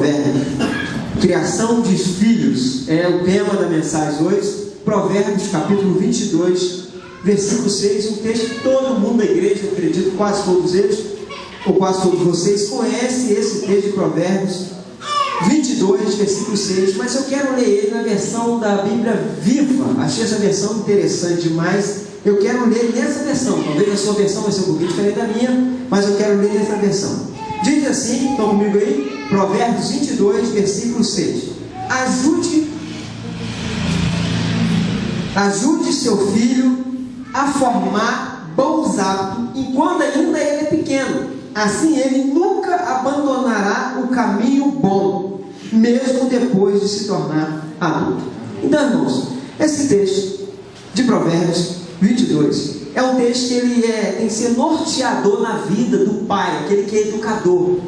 Provérbios. Criação de filhos é o tema da mensagem hoje. Provérbios capítulo 22, versículo 6, um texto que todo mundo da igreja, eu acredito, quase todos eles, ou quase todos vocês, conhecem esse texto de Provérbios 22, versículo 6, mas eu quero ler ele na versão da Bíblia Viva. Achei essa versão interessante demais. Eu quero ler nessa versão. Talvez a sua versão vai ser um pouquinho diferente da minha, mas eu quero ler nessa versão. Diz assim, estão comigo aí? Provérbios 22, versículo 6. Ajude seu filho a formar bons hábitos enquanto ainda ele é pequeno. Assim ele nunca abandonará o caminho bom, mesmo depois de se tornar adulto. Então, irmãos, esse texto de Provérbios 22 é um texto que ele tem que ser norteador na vida do pai, aquele que é educador.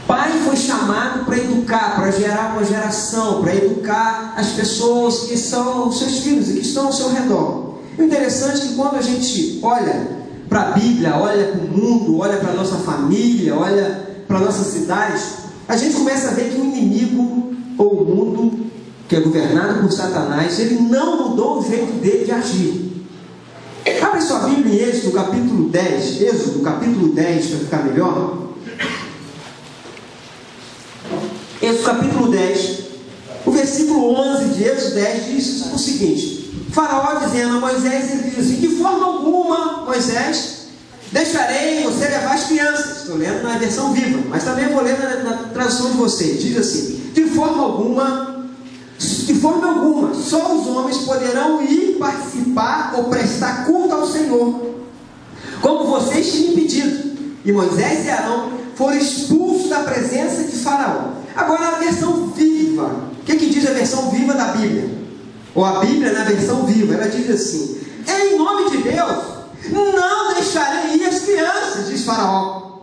Pai foi chamado para educar, para gerar uma geração, para educar as pessoas que são os seus filhos e que estão ao seu redor. O interessante é que quando a gente olha para a Bíblia, olha para o mundo, olha para a nossa família, olha para a nossa cidade, a gente começa a ver que o inimigo, ou o mundo, que é governado por Satanás, ele não mudou o jeito dele de agir. Abre sua Bíblia em Êxodo capítulo 10, Êxodo capítulo 10, para ficar melhor. Êxodo capítulo 10, o versículo 11 de Êxodo 10 diz o seguinte: Faraó dizendo a Moisés, ele diz assim: de forma alguma, Moisés, deixarei você levar as crianças. Estou lendo na versão viva, mas também vou ler na tradução de vocês. Diz assim: de forma alguma, só os homens poderão ir participar ou prestar culto ao Senhor, como vocês tinham pedido. E Moisés e Arão foram expulsos da presença de Faraó. Agora a versão viva. O que diz a versão viva da Bíblia? Ou a Bíblia na versão viva, ela diz assim: em nome de Deus, não deixarei ir as crianças, diz Faraó.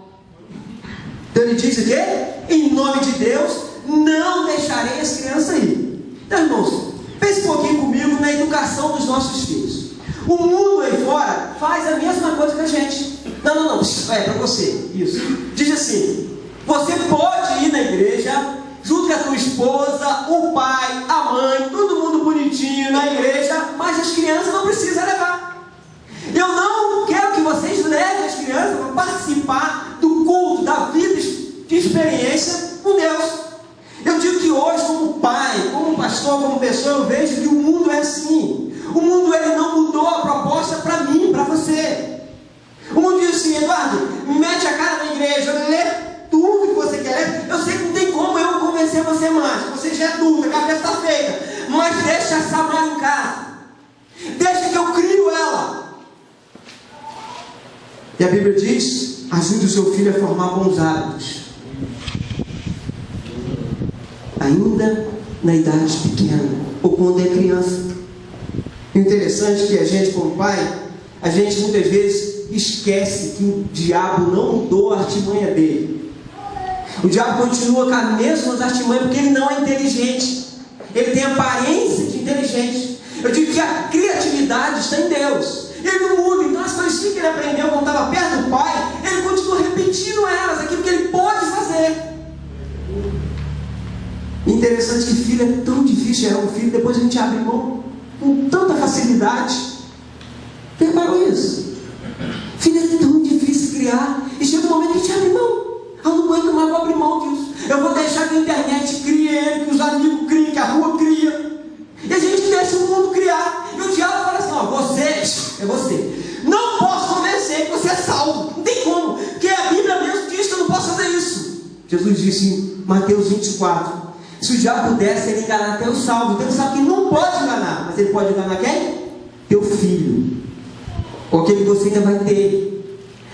Então ele diz o quê? Em nome de Deus, não deixarei as crianças ir. Então, irmãos, pense um pouquinho comigo na educação dos nossos filhos. O mundo aí fora faz a mesma coisa que a gente. Não, é para você, isso. Diz assim: você pode ir na igreja junto com a tua esposa, o pai, a mãe, todo mundo bonitinho na igreja, mas as crianças não precisam levar. Eu não quero que vocês levem as crianças para participar do culto, da vida de experiência com Deus. Eu digo que hoje, como pai, como pastor, como pessoa, eu vejo que o mundo é assim. O mundo ele não mudou a proposta para mim, para você. O mundo diz assim: Eduardo, mete a cara na igreja, lê tudo que você quer ler. Eu sei que não tem como eu convencer você mais. Você já é adulta, a cabeça está feita. Mas deixa essa mãe em casa. Deixa que eu crio ela. E a Bíblia diz: ajude o seu filho a formar bons hábitos, ainda na idade pequena, ou quando é criança. O interessante é que a gente, como pai, a gente muitas vezes esquece que o diabo não mudou a artimanha dele. O diabo continua com as mesmas artimanhas, porque ele não é inteligente. Ele tem aparência de inteligente. Eu digo que a criatividade está em Deus. Ele não muda. Então as coisas que ele aprendeu quando estava perto do pai, ele continua repetindo elas, aquilo que ele pode fazer. Interessante que filho é tão difícil gerar um filho, depois a gente abre mão com tanta facilidade. Reparou isso? Filho é tão difícil criar, e chega um momento que a gente abre mão. Eu não aguento mais, vou abrir mão disso. Eu vou deixar que a internet crie ele, que os amigos criem, que a rua cria. E a gente deixa o mundo criar. E o diabo fala assim: ó, você. Não posso convencer que você é salvo. Não tem como, porque a Bíblia mesmo diz que eu não posso fazer isso. Jesus disse em Mateus 24: se o diabo pudesse, ele enganar até o salvo. Então ele sabe que não pode enganar. Mas ele pode enganar quem? Teu filho, ou aquele que você ainda vai ter.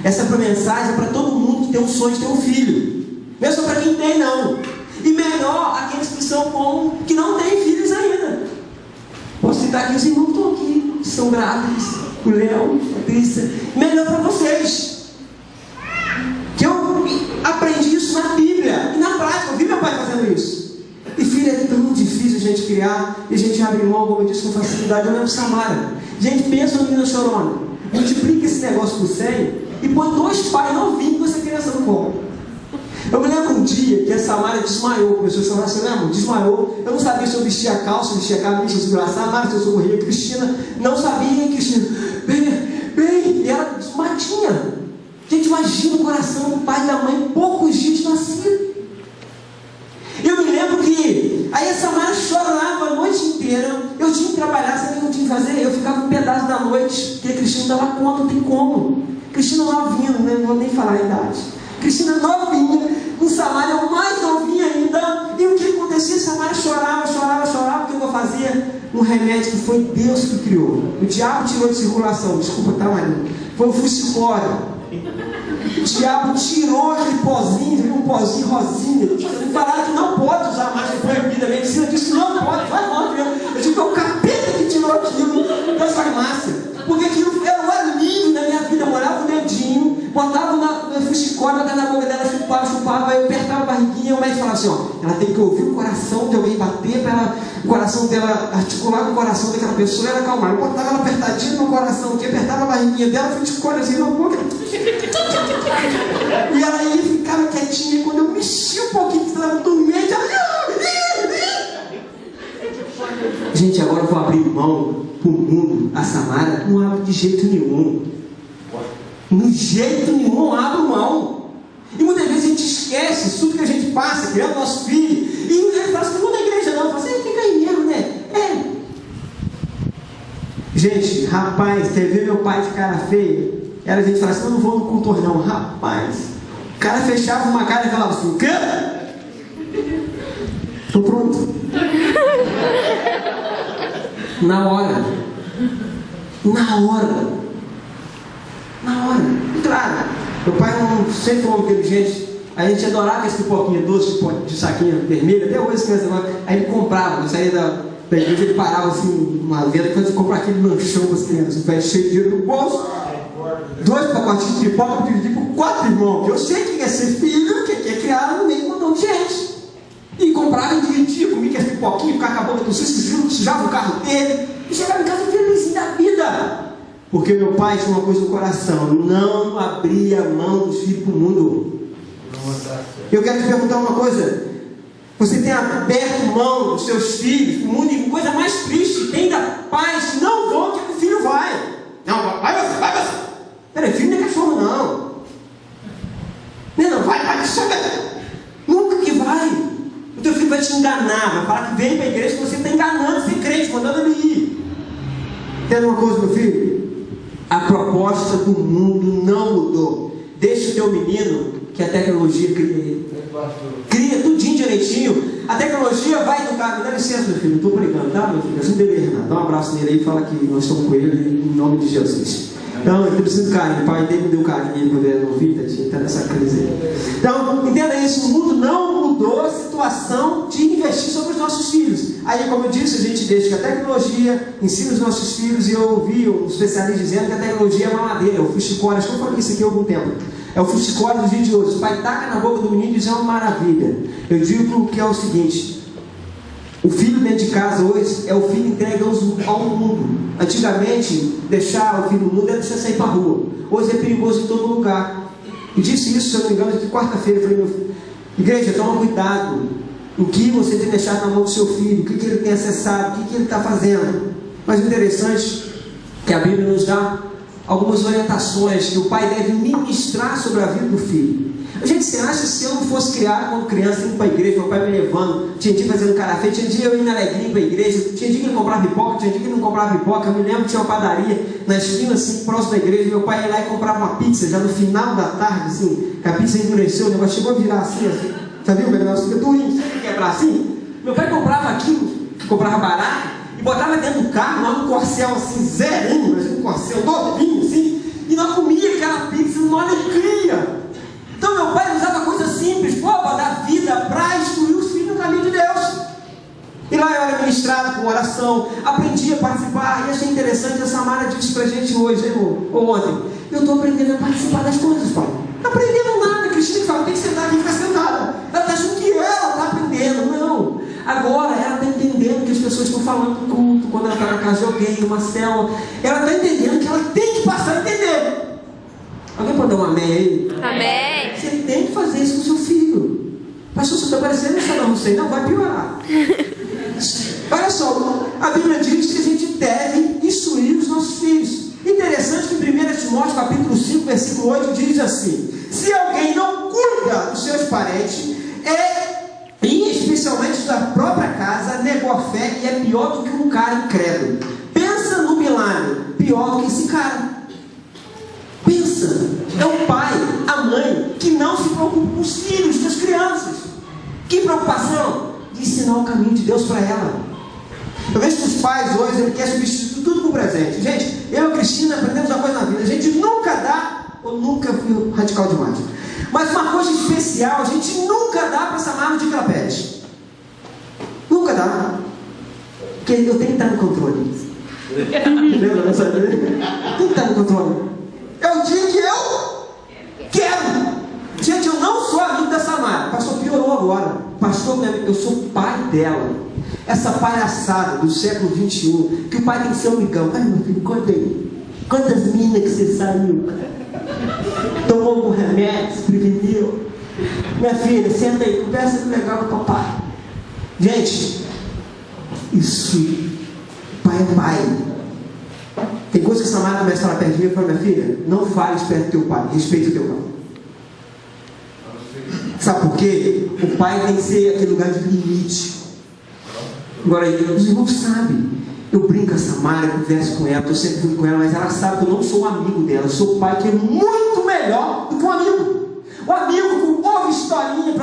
Essa mensagem é para todo mundo que tem um sonho de ter um filho. Não é só para quem tem, não. E melhor, aqueles que que não têm filhos ainda. Posso citar aqui os irmãos que estão aqui, que são grávidos, o Léo, a Patrícia. Melhor para vocês. Que eu aprendi isso na Bíblia e na prática. Eu vi meu pai fazendo isso. E filho é tão difícil a gente criar, e a gente abre mão, como eu disse, com facilidade. Eu lembro de Samara. Gente, pensa no menino chorona. Multiplica esse negócio por 100 e põe 2 pais novinhos com essa criança no colo. Eu me lembro um dia que a Samara desmaiou, começou a chorar, você lembra? Desmaiou. Eu não sabia se eu vestia a calça, vestia a camisa, se eu segurava a Samara, se eu socorria a Cristina. Não sabia, Cristina. Bem, e ela desmadinha. Gente, imagina o coração do pai e da mãe, poucos dias de nascido. Eu me lembro que aí a Samara chorava a noite inteira. Eu tinha que trabalhar, sabe o que eu tinha que fazer? Eu ficava um pedaço da noite, porque a Cristina dava conta, não tem como. Cristina novinha, não vou nem falar a idade. Cristina novinha, com Samara mais novinha ainda. E o que acontecia? Samara chorava, porque eu fazia um remédio que foi Deus que criou. O diabo tirou de circulação, desculpa, tá, Marinho? Foi o fucicório. O diabo tirou aquele pozinho, viu, um pozinho rosinha. Me falaram que não pode usar mais, foi proibida. A medicina disse que não pode, vai longe mesmo. Eu disse que é o capeta que tirou aquilo da farmácia. Porque aquilo era um alívio na minha vida. Eu molhava o dedinho, botava no fuxicório, botava na boca dela, chupava, aí eu apertava a barriguinha e o médico falava assim, ó, ela tem que ouvir o coração de alguém bater para o coração dela articular com o coração daquela pessoa e ela acalmar. Eu botava ela apertadinha no coração, que apertava a barriguinha dela, fuxicório assim na boca. E ela aí ficava quietinha, e quando eu mexia um pouquinho, que estava dormente, ela... Gente, agora eu vou abrir mão pro mundo. A Samara não abre de jeito nenhum. No jeito nenhum abro mão. E muitas vezes a gente esquece tudo que a gente passa, criando nosso filho. E ele fala assim, não vou na igreja não. Eu falo assim, fica aí mesmo, né? Gente, rapaz, quer ver meu pai de cara feia? Era a gente fala assim, eu não vou no culto não. Rapaz, o cara fechava uma cara e falava assim, o quê? Tô pronto. Na hora. Claro, meu pai não sempre foi um inteligente. A gente adorava esse pipoquinha doce de saquinha vermelha. Até hoje, aí ele comprava. Eu saía da igreja, ele parava assim, uma venda, que fazia comprar aquele lanchão para as crianças. O velho cheio de dinheiro no bolso. 2 pacotinhos de pipoca, eu dividi por 4 irmãos. Porque eu sei que quer ser filho, que é criado no meio de um montão de gente. E comprava e dividia, comia aquele pipoquinho, ficava com a boca tossida, sujava o carro dele. E chegava em casa feliz da vida. Porque meu pai tinha uma coisa no coração: não abria mão dos filhos para o mundo. Eu quero te perguntar uma coisa: você tem aberto mão dos seus filhos para o mundo? E coisa mais triste, tem da pais que não vão, que o filho vai. Não, vai você. Peraí, filho não é cachorro, não. Não, vai, sobe. Nunca que vai. O teu filho vai te enganar, vai falar que vem para a igreja, que você está enganando, ser crente, mandando ele ir. Entende uma coisa, meu filho? A proposta do mundo não mudou. Deixa o teu menino, que a tecnologia cria ele. Cria tudinho direitinho. A tecnologia vai educar. Me dá licença, meu filho, não estou brincando, tá, meu filho? Assim dele, Renato. Dá um abraço nele aí e fala que nós estamos com ele em nome de Jesus. Então, ele precisa de carinho. O pai dele me deu carinho quando ele era novinho, está nessa crise aí. Então, entenda isso: o mundo não mudou a situação de investir sobre os nossos filhos. Aí, como eu disse, a gente deixa que a tecnologia ensina os nossos filhos. E eu ouvi um especialista dizendo que a tecnologia é mamadeira, é o fuxicório. Acho que eu falei isso aqui há algum tempo. É o fuxicório dos dias de hoje. O pai taca na boca do menino e diz: é uma maravilha. Eu digo que é o seguinte: o filho dentro de casa hoje é o filho entregue ao mundo. Antigamente, deixar o filho no mundo era deixar sair para a rua. Hoje é perigoso em todo lugar. E disse isso, se eu não me engano, de quarta-feira. Eu falei: meu filho, igreja, toma cuidado. O que você tem deixado na mão do seu filho? O que ele tem acessado? O que ele está fazendo? Mas o interessante é que a Bíblia nos dá algumas orientações que o pai deve ministrar sobre a vida do filho. Gente, você acha que se eu não fosse criado quando criança, indo para a igreja, meu pai me levando, tinha dia fazendo carafé, tinha dia eu indo alegrinho para a igreja, tinha dia que ele comprava pipoca, tinha dia que ele não comprava pipoca. Eu me lembro que tinha uma padaria na esquina, assim, próximo da igreja, meu pai ia lá e comprava uma pizza, já no final da tarde, assim, que a pizza endureceu, o negócio chegou a virar assim, já viu? O negócio fica durinho, sabe quebrar assim? Meu pai comprava aquilo, que comprava barato, e botava dentro do carro, lá no corcel, assim, zerinho, um corcel todinho, assim, e nós comia aquela pizza numa alegria. Então meu pai usava coisas simples, para dar vida, para instruir os filhos no caminho de Deus. E lá eu era ministrado com oração, aprendi a participar. E achei interessante, a Samara disse para a gente hoje, ou ontem: eu estou aprendendo a participar das coisas, pai. Não aprendendo nada. A Cristina que fala: tem que sentar aqui e ficar sentada. Ela está achando que ela está aprendendo. Não. Agora ela está entendendo que as pessoas estão falando do culto, quando ela está na casa de alguém, numa célula. Ela está entendendo que ela tem que passar a entender. Alguém pode dar um amém aí? Amém. Você tem que fazer isso com o seu filho. Pastor, você está parecendo Saddam Hussein. Não, vai piorar. Olha só, a Bíblia diz que a gente deve instruir os nossos filhos. Interessante que em 1 Timóteo capítulo 5, versículo 8 diz assim: se alguém não cuida dos seus parentes, e especialmente da própria casa, negou a fé e é pior do que um cara incrédulo. Pensa no milagre, pior do que esse cara. Pensa, é o pai, a mãe, que não se preocupa com os filhos, com as crianças. Que preocupação? De ensinar o caminho de Deus para ela. Eu vejo que os pais hoje, ele quer substituir tudo com presente. Gente, eu e a Cristina aprendemos uma coisa na vida: a gente nunca dá, ou nunca fui radical demais, mas uma coisa especial, a gente nunca dá para essa marca de que ela pede. Nunca dá. Porque eu tenho que estar no controle. Lembra dessa vida? Tem que estar no controle. É o dia que eu quero. Gente, eu não sou amigo da Samara. O pastor piorou agora. Pastor, eu sou pai dela. Essa palhaçada do século XXI, que o pai tem que ser um amigão. Ai, meu filho, conta aí. Quantas minas que você saiu? Tomou um remédio, se preveniu? Minha filha, senta aí, conversa legal com o papai. Gente, isso, pai é pai. Tem coisa que essa Samara começa a falar perto de mim e fala: minha filha, não fales perto do teu pai, respeita o teu pai. Sabe por quê? O pai tem que ser aquele lugar de limite. Agora, os irmãos sabem, eu brinco com a Samara, eu converso com ela, estou sempre junto com ela, mas ela sabe que eu não sou um amigo dela, eu sou o pai que é muito melhor do que um amigo. O amigo que ouve historinha,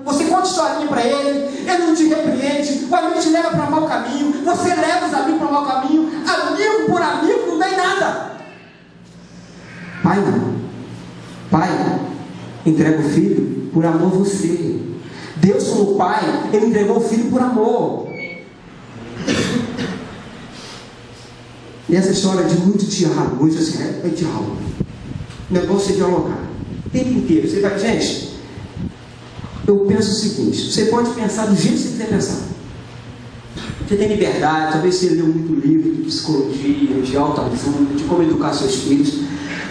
você conta historinha para ele não te repreende, o amigo te leva para mau caminho, você leva os amigos para mau caminho. Amigo por amigo não tem nada. Pai não. Pai entrega o filho por amor a você. Deus, como pai, ele entregou o filho por amor. E essa história de muito diálogo, hoje assim, é diálogo. O negócio é dialogar o tempo inteiro. Você vai, gente, eu penso o seguinte: você pode pensar do jeito que você quiser pensar. Você tem liberdade, talvez você leu muito livro de psicologia, de autoajuda, de como educar seus filhos,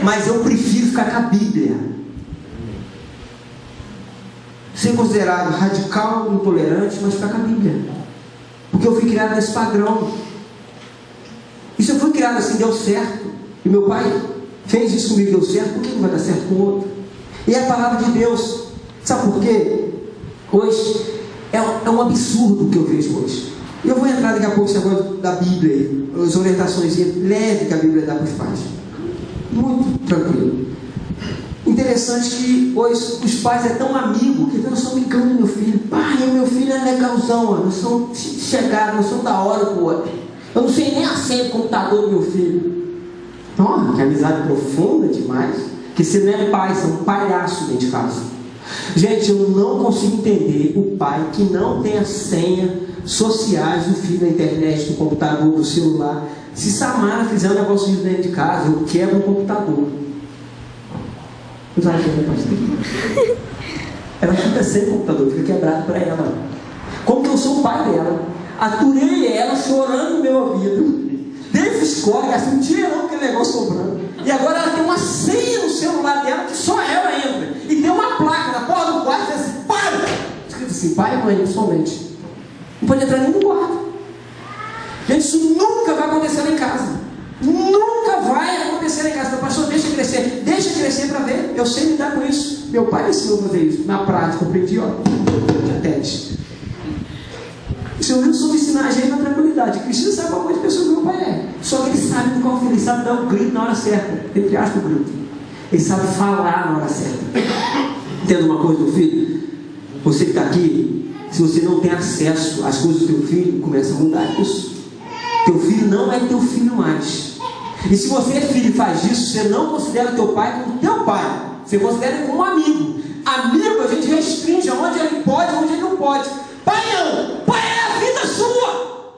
mas eu prefiro ficar com a Bíblia. Ser considerado radical, intolerante, mas ficar com a Bíblia. Porque eu fui criado nesse padrão. E se eu fui criado assim, deu certo, e meu pai fez isso comigo, deu certo, por que não vai dar certo com o outro? E é a palavra de Deus. Sabe por quê? Hoje é um absurdo o que eu vejo hoje. E eu vou entrar daqui a pouco nesse negócio da Bíblia aí, as orientações leves que a Bíblia dá para os pais. Muito tranquilo. Interessante que hoje os pais é tão amigo que eu sou amigão do meu filho. Pai, meu filho é legalzão, nós somos chegados, nós somos da hora pro outro. Eu não sei nem a senha do computador do meu filho. Oh, que amizade profunda demais. Que você não é pai, você é um palhaço dentro de casa. Gente, eu não consigo entender o pai que não tem a senha sociais do filho na internet, do computador, do celular. Se Samara fizer um negócio disso dentro de casa, eu quebro o computador. Ela fica sem computador, fica quebrado para ela. Como que eu sou o pai dela? Aturei ela chorando no meu ouvido. Dei escorre, assim, um dia não, aquele negócio sobrando. E agora ela tem uma senha no celular dela que só ela entra. E tem uma placa na porta do quarto que diz assim: para! Escrito assim: pai e mãe, somente. Não pode entrar nem no quarto. Gente, isso nunca vai acontecer lá em casa. Nunca vai acontecer lá em casa. Meu pastor, deixa crescer para ver. Eu sei lidar com isso. Meu pai me ensinou a fazer isso. Na prática, eu aprendi, ó, de teste. O Senhor não soube ensinar a gente na tranquilidade. Cristina sabe qual de pessoa que meu pai é. Só que ele sabe qual filho, ele sabe dar um grito na hora certa. Entre aspas, o grito. Ele sabe falar na hora certa. Entenda uma coisa, meu filho? Você que está aqui, se você não tem acesso às coisas do teu filho, começa a mudar isso. Teu filho não é teu filho mais. E se você é filho e faz isso, você não considera teu pai como teu pai. Você considera ele como um amigo. Amigo a gente restringe onde ele pode, onde ele não pode. Pai não! Pai é a vida sua!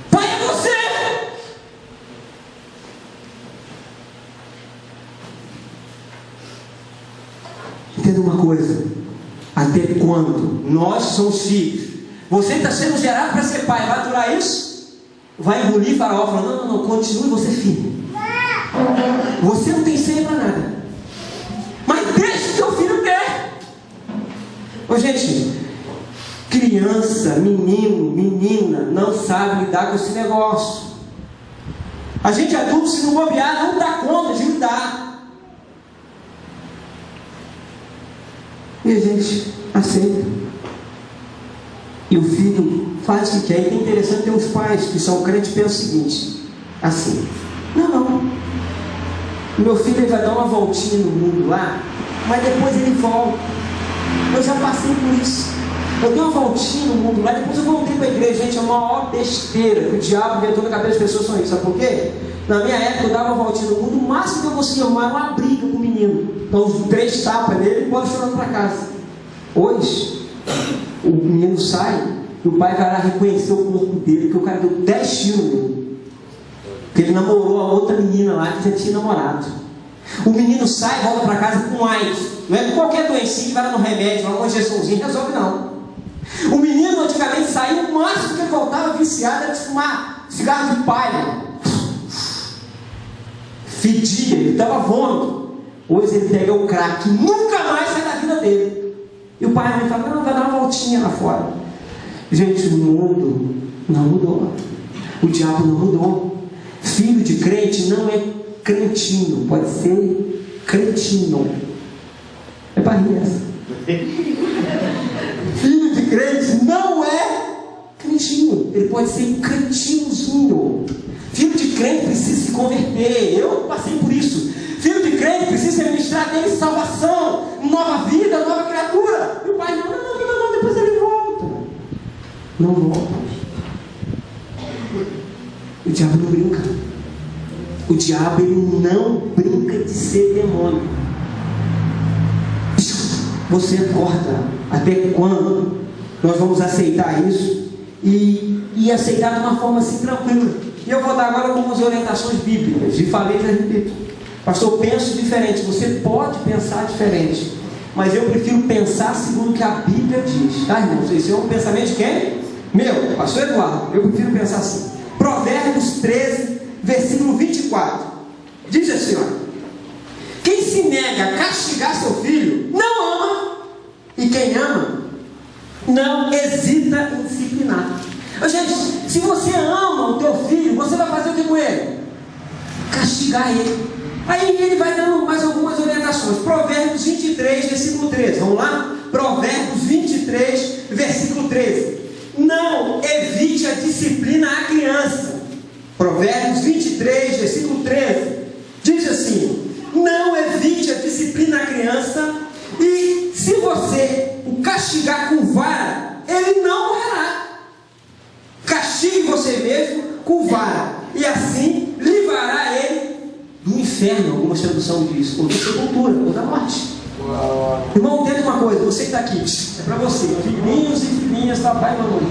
Pai é você! Entenda uma coisa: até quando nós somos filhos, você está sendo gerado para ser pai, vai aturar isso? Vai engolir Faraó falando: não, continue você filho. Você não tem senha para nada. Mas deixa o teu filho ter. Ô gente, criança, menino, menina, não sabe lidar com esse negócio. A gente adulto, se não bobear, não dá conta de lidar. E a gente aceita. E o filho faz o que quer. E é interessante ter uns pais que são crentes e pensam o seguinte, assim, não, meu filho ele vai dar uma voltinha no mundo lá, mas depois ele volta. Eu já passei por isso. Eu dei uma voltinha no mundo lá, depois eu voltei para a igreja. Gente, é uma maior besteira que o diabo inventou na cabeça das pessoas. São isso, sabe por quê? Na minha época eu dava uma voltinha no mundo, o máximo que eu conseguia arrumar era uma briga com o menino. Então os 3 tapas nele e pode chorando para casa. Hoje o menino sai e o pai vai lá reconhecer o corpo dele, que o cara deu 10 tiros nele, porque ele namorou a outra menina lá que já tinha namorado. O menino sai e volta para casa com AIDS. Não é qualquer doencinha que vai lá no remédio, uma injeçãozinha, resolve não. O menino antigamente saiu, o máximo que ele voltava viciado era de fumar cigarro de palha. Fedia, ele dava vômito. Hoje ele pega o crack, nunca mais sai da vida dele. E o pai e a mãe falam, não, vai dar uma voltinha lá fora. Gente, o mundo não mudou. O diabo não mudou. Filho de crente não é crentinho, pode ser cretino. É barriga essa. Filho de crente não é crentinho, ele pode ser cretinozinho. Filho de crente precisa se converter. Eu passei por isso. Filho de crente precisa administrar dele salvação, nova vida, nova criatura. E o pai não, depois ele volta. Não volta. O diabo não brinca. O diabo ele não brinca de ser demônio. Você acorda. Até quando nós vamos aceitar isso e aceitar de uma forma assim tranquila? E eu vou dar agora algumas orientações bíblicas. E falei, já repito. Pastor, penso diferente. Você pode pensar diferente, mas eu prefiro pensar segundo o que a Bíblia diz. Tá, irmãos? Esse é um pensamento de quem? Meu, pastor Eduardo. Eu prefiro pensar assim. Provérbios 13, versículo 24. Diz assim, ó: quem se nega a castigar seu filho, não ama. E quem ama, não hesita em disciplinar. Gente, se você ama o teu filho, você vai fazer o que com ele? Castigar ele. Aí ele vai dando mais algumas orientações. Provérbios 23, versículo 13. Vamos lá? Provérbios 23, versículo 13. Não evite a disciplina à criança. Provérbios 23, versículo 13. Diz assim: não evite a disciplina à criança, e se você o castigar com vara, ele não morrerá. Castigue você mesmo com vara, e assim livrará ele do inferno. Algumas traduções diz, ou da sepultura, ou da morte. Uau. Irmão, entenda uma coisa, você que está aqui, é para você, filhinhos e filhinhas, papai e mamãe.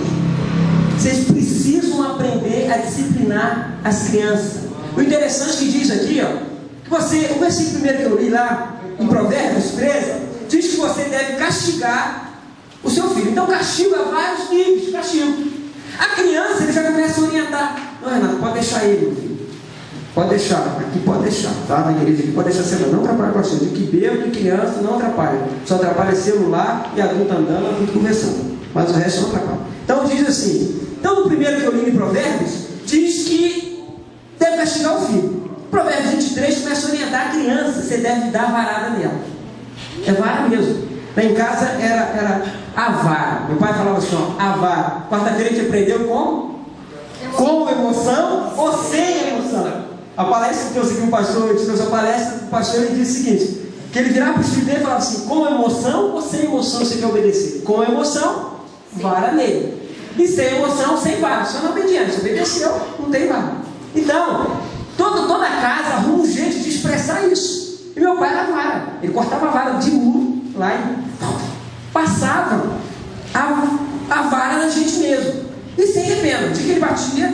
Vocês precisam aprender a disciplinar as crianças. O interessante que diz aqui, ó, que você, o versículo primeiro que eu li lá, em Provérbios 13, diz que você deve castigar o seu filho. Então, castigo há vários níveis de castigo. A criança, ele já começa a orientar. Não, Renato, pode deixar ele, meu filho. Pode deixar, aqui pode deixar, tá? Na igreja aqui pode deixar celular. Não atrapalha com a gente. De que bebo, de criança, não atrapalha. Só atrapalha celular e adulto andando, adulto conversando. Mas o resto não atrapalha. Então, diz assim. Então, no primeiro que eu li em Provérbios, diz que deve castigar o filho. Provérbios 23 começa a orientar a criança. Você deve dar varada nela. É vara mesmo. Lá em casa era a vara. Meu pai falava assim, ó, a vara. Quarta-feira a gente aprendeu como? Com emoção ou sem emoção. A palestra que eu segui um pastor, eu tive essa palestra, o pastor ele disse o seguinte, que ele virava para os filhos dele e falava assim: com emoção ou sem emoção você quer obedecer? Com emoção, vara nele. E sem emoção, sem vara. Só não obediência. Obedeceu, não tem vara. Então, toda casa arruma um jeito de expressar isso. E meu pai era vara. Ele cortava a vara de muro lá e passava a vara na gente mesmo. E sem repena. O dia que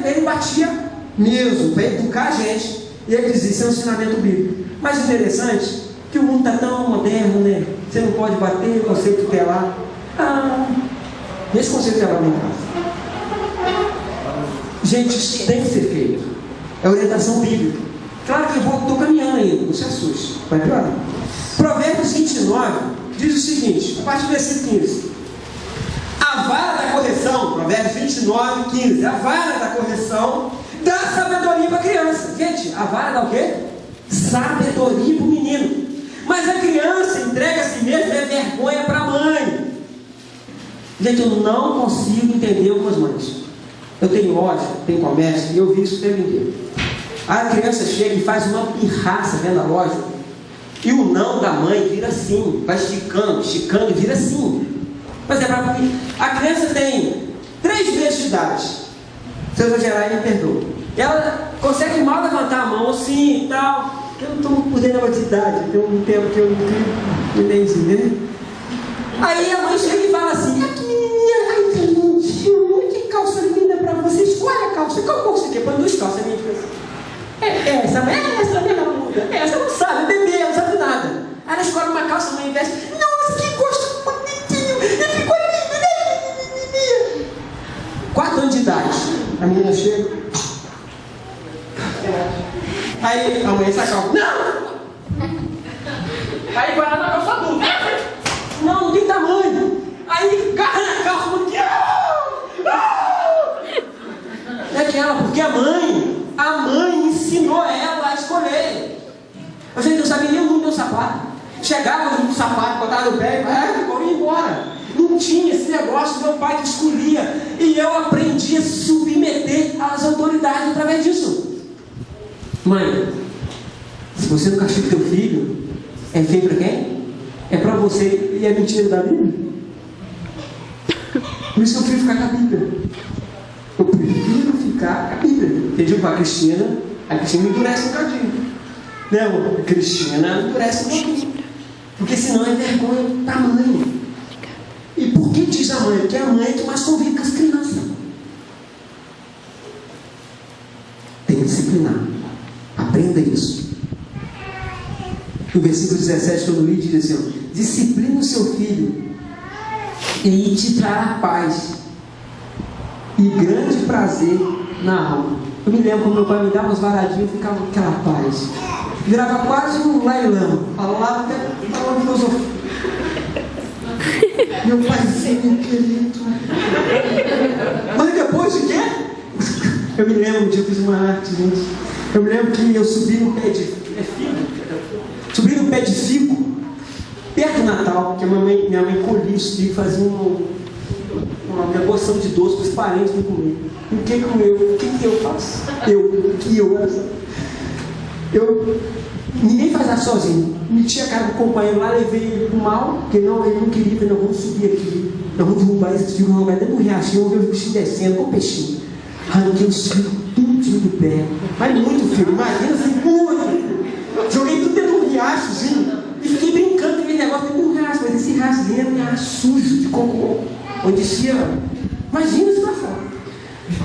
ele batia mesmo, para educar a gente. E ele dizia: isso é um ensinamento bíblico. Mas interessante que o mundo está tão moderno, né? Você não pode bater, conceito tutelar. Esse conceito tutelar não casa. Gente, isso tem que ser feito. É orientação bíblica. Claro que eu estou caminhando ainda, não se assuste, vai piorar. Provérbios 29 diz o seguinte, a partir do versículo 15: Provérbios 29, 15. A vara da correção dá sabedoria para a criança. Gente, a vara dá o quê? Sabedoria para o menino. Mas a criança entrega a si mesma é vergonha para a mãe. Gente, eu não consigo entender algumas mães. Eu tenho loja, tenho comércio, e eu vi isso o tempo inteiro. A criança chega e faz uma pirraça dentro da loja, e o não da mãe vira assim, vai esticando, esticando e vira assim. Mas é para mim. A criança tem 3 meses de idade. Se eu exagerar, me perdoa. Ela consegue mal levantar a mão assim e tal. Eu não estou por dentro da idade, tem um tempo que eu não entendi, né? Aí a mãe chega e fala assim: que menininha, ai que lindinho, que calça linda para você, escolhe a calça. Qual calça você quer? Põe 2 calças, minha filha. Essa, minha muda. Essa não sabe, bebê, não sabe nada. Aí ela escolhe uma calça, a mãe veste. Nossa, que gosto bonitinho, ele ficou lindo, né? 4 anos de idade. A menina chega. Aí a mãe saca. Não! Aí vai lá na calça adulta. Não tem tamanho. Aí agarra na calça, porque é aquela, porque a mãe ensinou ela a escolher. A gente não sabia nem o número do sapato. Chegava no sapato, botava no pé e ia embora. Não tinha esse negócio, meu pai que escolhia. E eu aprendi a submeter às autoridades através disso. Mãe, se você não castiga teu filho, é feio para quem? É para você. E é mentira da Bíblia. Por isso que eu prefiro ficar com a Bíblia. Eu prefiro ficar com a Bíblia. Pediu para a Cristina me endurece um bocadinho. Né, amor? A Cristina endurece um pouquinho. Porque senão é vergonha para a mãe. E por que diz a mãe? Porque a mãe é que mais convive com as crianças. Tem que disciplinar. Aprenda isso. No versículo 17 que eu li, diz assim: disciplina o seu filho e te trará paz e grande prazer na alma. Eu me lembro quando meu pai me dava umas varadinhas, ficava com aquela paz. Virava quase um leilão. Falava até falava filosofia. Meu paizinho querido. Mas depois de quê? Eu me lembro um dia eu fiz uma arte, gente. Eu me lembro que eu subi no pé de figo. Subi no pé de figo, perto do Natal, que minha mãe colhia os figos, fazia uma porção de doce para os parentes vir comer. E o que eu faço? Ninguém faz nada sozinho. Meti a cara do companheiro lá, levei ele pro mal, porque ele não queria, falei, não, vamos subir aqui, nós vamos derrubar esses figos, não vai dentro do riachinho, vamos ver os bichinhos descendo, com o peixinho. Arranquei os figos tudinho do pé. Mas muito filho, imagina assim, muito. Joguei tudo dentro do riachozinho e fiquei brincando com aquele negócio dentro do riacho, mas esse riachozinho era um riacho sujo de cocô, onde descia. Imagina isso pra fora.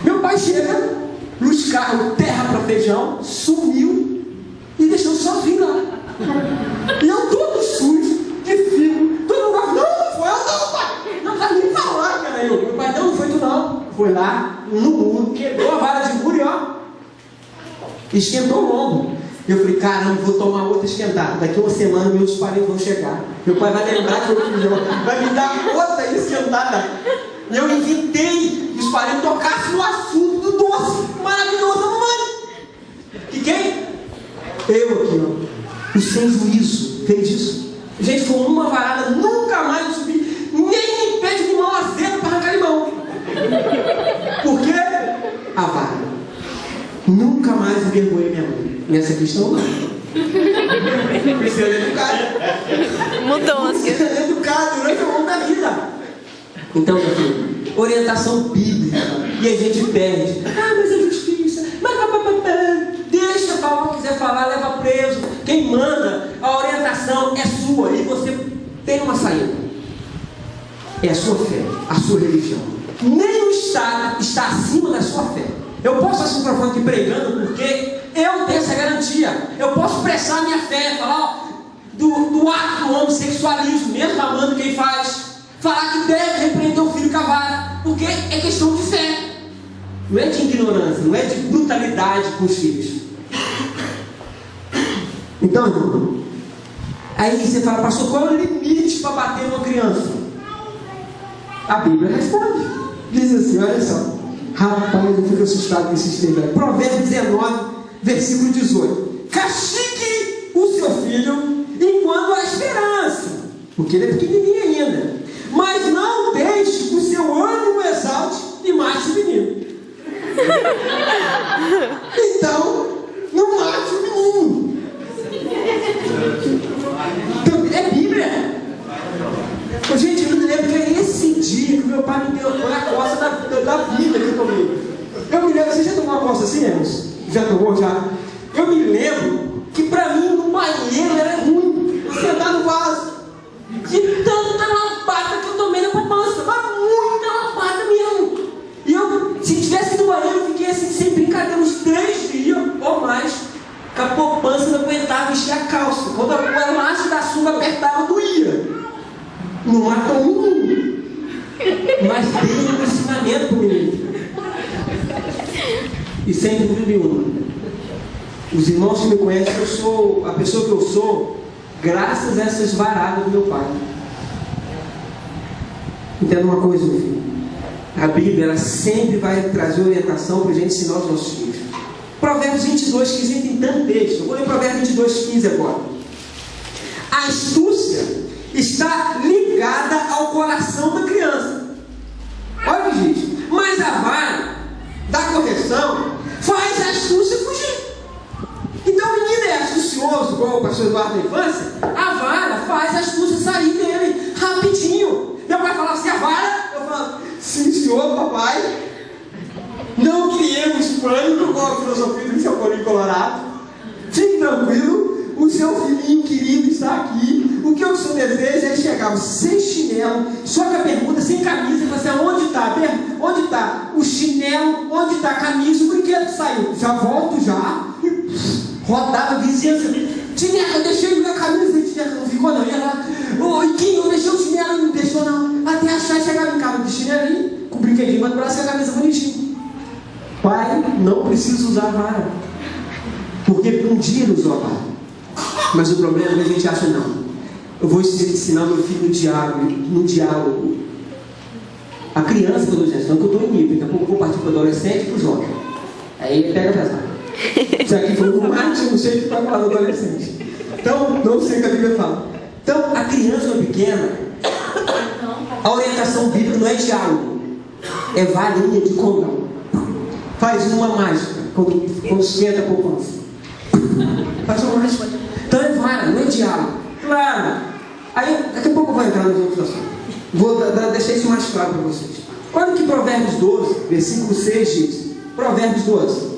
Meu pai chega, luz carro, terra para feijão, sumiu e deixou sozinho lá. E eu todo sujo, de fio, todo mundo falou, não foi eu não, pai. Não tá nem falando que era eu. Meu pai, não foi tu não. Foi lá no muro, quebrou a vara de muro e ó, esquentou o lombo. Eu falei, caramba, vou tomar outra esquentada. Daqui uma semana meus parentes vão chegar. Meu pai vai lembrar que eu fiz, vai me dar outra esquentada. E eu inventei que os parentes tocassem no assunto do doce maravilhoso da mamãe. E quem? Eu aqui, ó. O sem juízo fez isso. Gente, foi uma varada, nunca mais eu subi, nem em pé de limão azedo para arrancar limão. Por quê? A vara. Nunca mais envergonhei minha mãe. Nessa questão não. Cristiano é educado. Mudou as coisas. Cristiano é educado durante o longo da vida. Então, meu filho, orientação bíblica. E a gente perde. Ah, mas é justiça. Mas deixa falar o que quiser falar, leva preso. Quem manda, a orientação é sua. E você tem uma saída. É a sua fé, a sua religião. Nem o Estado está acima da sua fé. Eu posso estar no microfone aqui pregando porque eu tenho essa garantia. Eu posso expressar a minha fé, falar do ato do homossexualismo, mesmo amando quem faz. Falar que deve repreender o filho com a vara, porque é questão de fé. Não é de ignorância, não é de brutalidade com os filhos. Então, irmão, aí você fala, pastor, qual é o limite para bater uma criança? A Bíblia responde. Diz assim, olha só. Rapaz, eu fico assustado com esses textos. Provérbios 19, versículo 18. Castigue o seu filho enquanto há esperança, porque ele é pequenininho ainda. Mas não deixe que o seu ânimo exalte e mate o menino. Então, não mate o menino. É Bíblia. Gente, eu me lembro que é esse dia que meu pai me deu a coça da vida que eu tomei. Eu me lembro, você já tomou uma coça assim, Emerson? Já tomou? Já? Eu me lembro que pra mim no banheiro era ruim sentar no vaso. De tanta lapada que eu tomei na poupança, mas muita lapada mesmo. E eu, se tivesse no banheiro, eu fiquei assim, sem brincadeira, uns 3 dias ou mais. Com a poupança não aguentava vestir a calça. Quando o elástico da sunga apertava, doía. Não matou um menino, mas deu um ensinamento para o menino. E sem dúvida nenhuma, os irmãos que me conhecem, eu sou a pessoa que eu sou, graças a essas varadas do meu pai. Entenda uma coisa, meu filho. A Bíblia, ela sempre vai trazer orientação para a gente ensinar os nossos filhos. Provérbios 22, 15 tem tanto texto. Eu vou ler Provérbios 22, 15 agora. A astúcia está ligada ao coração da criança. Olha o que diz. Mas a vara da correção faz a astúcia fugir. Então o menino é astucioso, igual o pastor Eduardo na infância, a vara faz a astúcia sair dele rapidinho. Meu pai falava assim, a vara, eu falo, sim senhor, papai. Não criemos pânico com a filosofia do Chapolin Colorado. Fique tranquilo, o seu filhinho querido está aqui. O que o senhor deseja é chegar sem chinelo, só com a bermuda, sem camisa, e você, onde está? Onde está o chinelo? Onde está a camisa? O brinquedo que saiu? Já volto já. Rodava a vizinhança. Tineca, eu deixei minha camisa, Tineca não ficou não. Ia lá, oi, Kim, eu deixei o chinelo, não deixou não. Até achar e chegava em casa de chinelinho, com o brinquedinho, mas no braço e a camisa bonitinho. Pai, não precisa usar a vara, porque um dia ele usou a vara. Mas o problema é que a gente acha, não, eu vou ensinar meu filho no diálogo. A criança que eu estou dizendo, que eu estou em nível, daqui a pouco eu vou partir para o adolescente e para o jovem. Aí ele pega pesado. Isso aqui foi um marketing, não sei o que vai falar do adolescente. Então, não sei o que a Bíblia fala. Então, a criança pequena, a orientação bíblica não é diálogo, é varinha de condão. Faz uma mágica quando esquenta a poupança. Faz uma mágica. Então é vara, não é diálogo. Claro. Aí, daqui a pouco eu vou entrar nas outras assuntos. Vou deixar isso mais claro para vocês. Olha o que Provérbios 12, versículo 6 diz. Provérbios 12.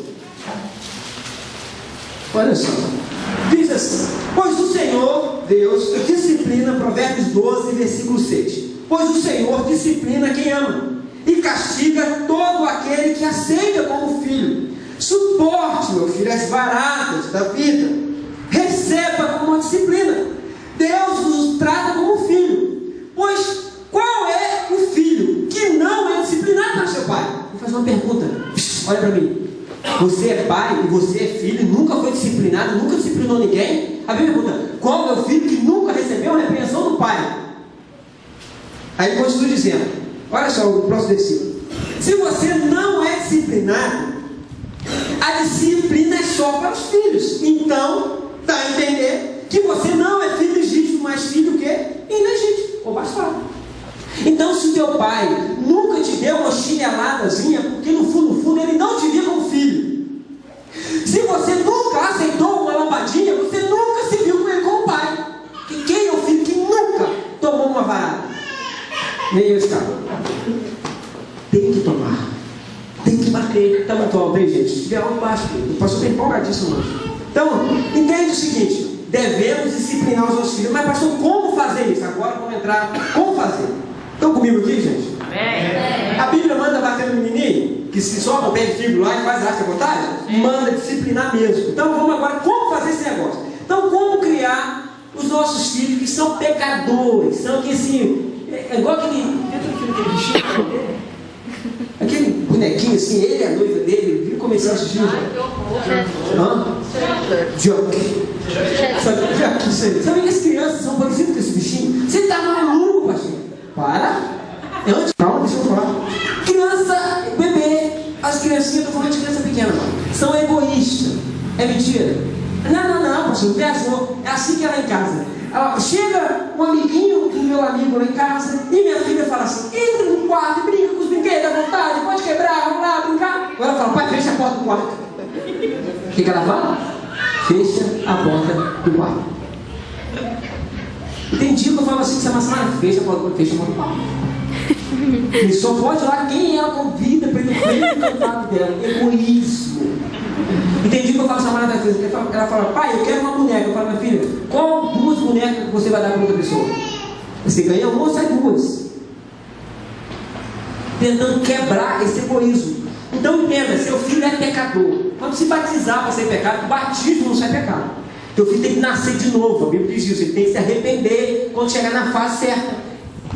Olha só. Diz assim: pois o Senhor, Deus, disciplina, Provérbios 12, versículo 6. Pois o Senhor disciplina quem ama e castiga todo aquele que aceita como filho. Suporte, meu filho, as varadas da vida. Receba como uma disciplina. Deus nos trata como filho. Pois qual é o filho que não é disciplinado para seu pai? Vou fazer uma pergunta. Olha para mim. Você é pai e você é filho e nunca foi disciplinado, nunca disciplinou ninguém? A Bíblia pergunta: qual é o filho que nunca recebeu a repreensão do pai? Aí ele continua dizendo, olha só o próximo versículo. Se você não é disciplinado, a disciplina é só para os filhos. Então, dá a entender que você não é filho legítimo, mas filho o quê? Ilegítimo, ou bastardo. Então, se o teu pai nunca te deu uma chineladazinha, porque no fundo ele não te via como filho. Se você nunca aceitou uma lambadinha, você nunca se viu com ele como pai. E quem é o filho que nunca tomou uma varada? Nem eu estava. Tem que tomar. Tem que bater. Está muito alto aí, gente. Se tiver algo baixo, o pastor está empolgadíssimo hoje. Então, entende o seguinte: devemos disciplinar os nossos filhos. Mas, pastor, como fazer isso? Agora vamos entrar. Como fazer? Estão comigo aqui, gente? A Bíblia manda bater no menininho, que se sobe o pé de figo lá e faz arte à vontade? Manda disciplinar mesmo. Então, vamos agora, como fazer esse negócio? Então, como criar os nossos filhos que são pecadores? São que assim. É igual aquele bichinho, aquele bonequinho assim, ele é a noiva dele, viu como ele se assistiu? Joke. Sabe que as crianças são parecidas com esse bichinho? Você tá maluco, pastor? Para. Calma, deixa eu falar. Criança mentira. Não, pastor, viajou. É assim que é lá em casa. Chega um amiguinho do meu amigo lá em casa e minha filha fala assim: entra no quarto e brinca com os brinquedos à vontade, pode quebrar, vamos lá brincar. Agora ela fala: pai, fecha a porta do quarto. O que ela fala? Fecha a porta do quarto. Tem dia que eu falo assim: que você fecha a porta do quarto. E só pode ir lá quem ela convida para ele ver o cantado dela. Egoísmo. Entendi que eu falo chamada da filha. Ela fala: pai, eu quero uma boneca. Eu falo: minha filha, qual 2 bonecas que você vai dar para outra pessoa? Você ganha uma ou sai 2? Tentando quebrar esse egoísmo. Então entenda, seu filho é pecador. Quando se batizar para ser pecado, o batismo não sai pecado. Teu filho tem que nascer de novo. A Bíblia diz isso. Ele tem que se arrepender quando chegar na fase certa,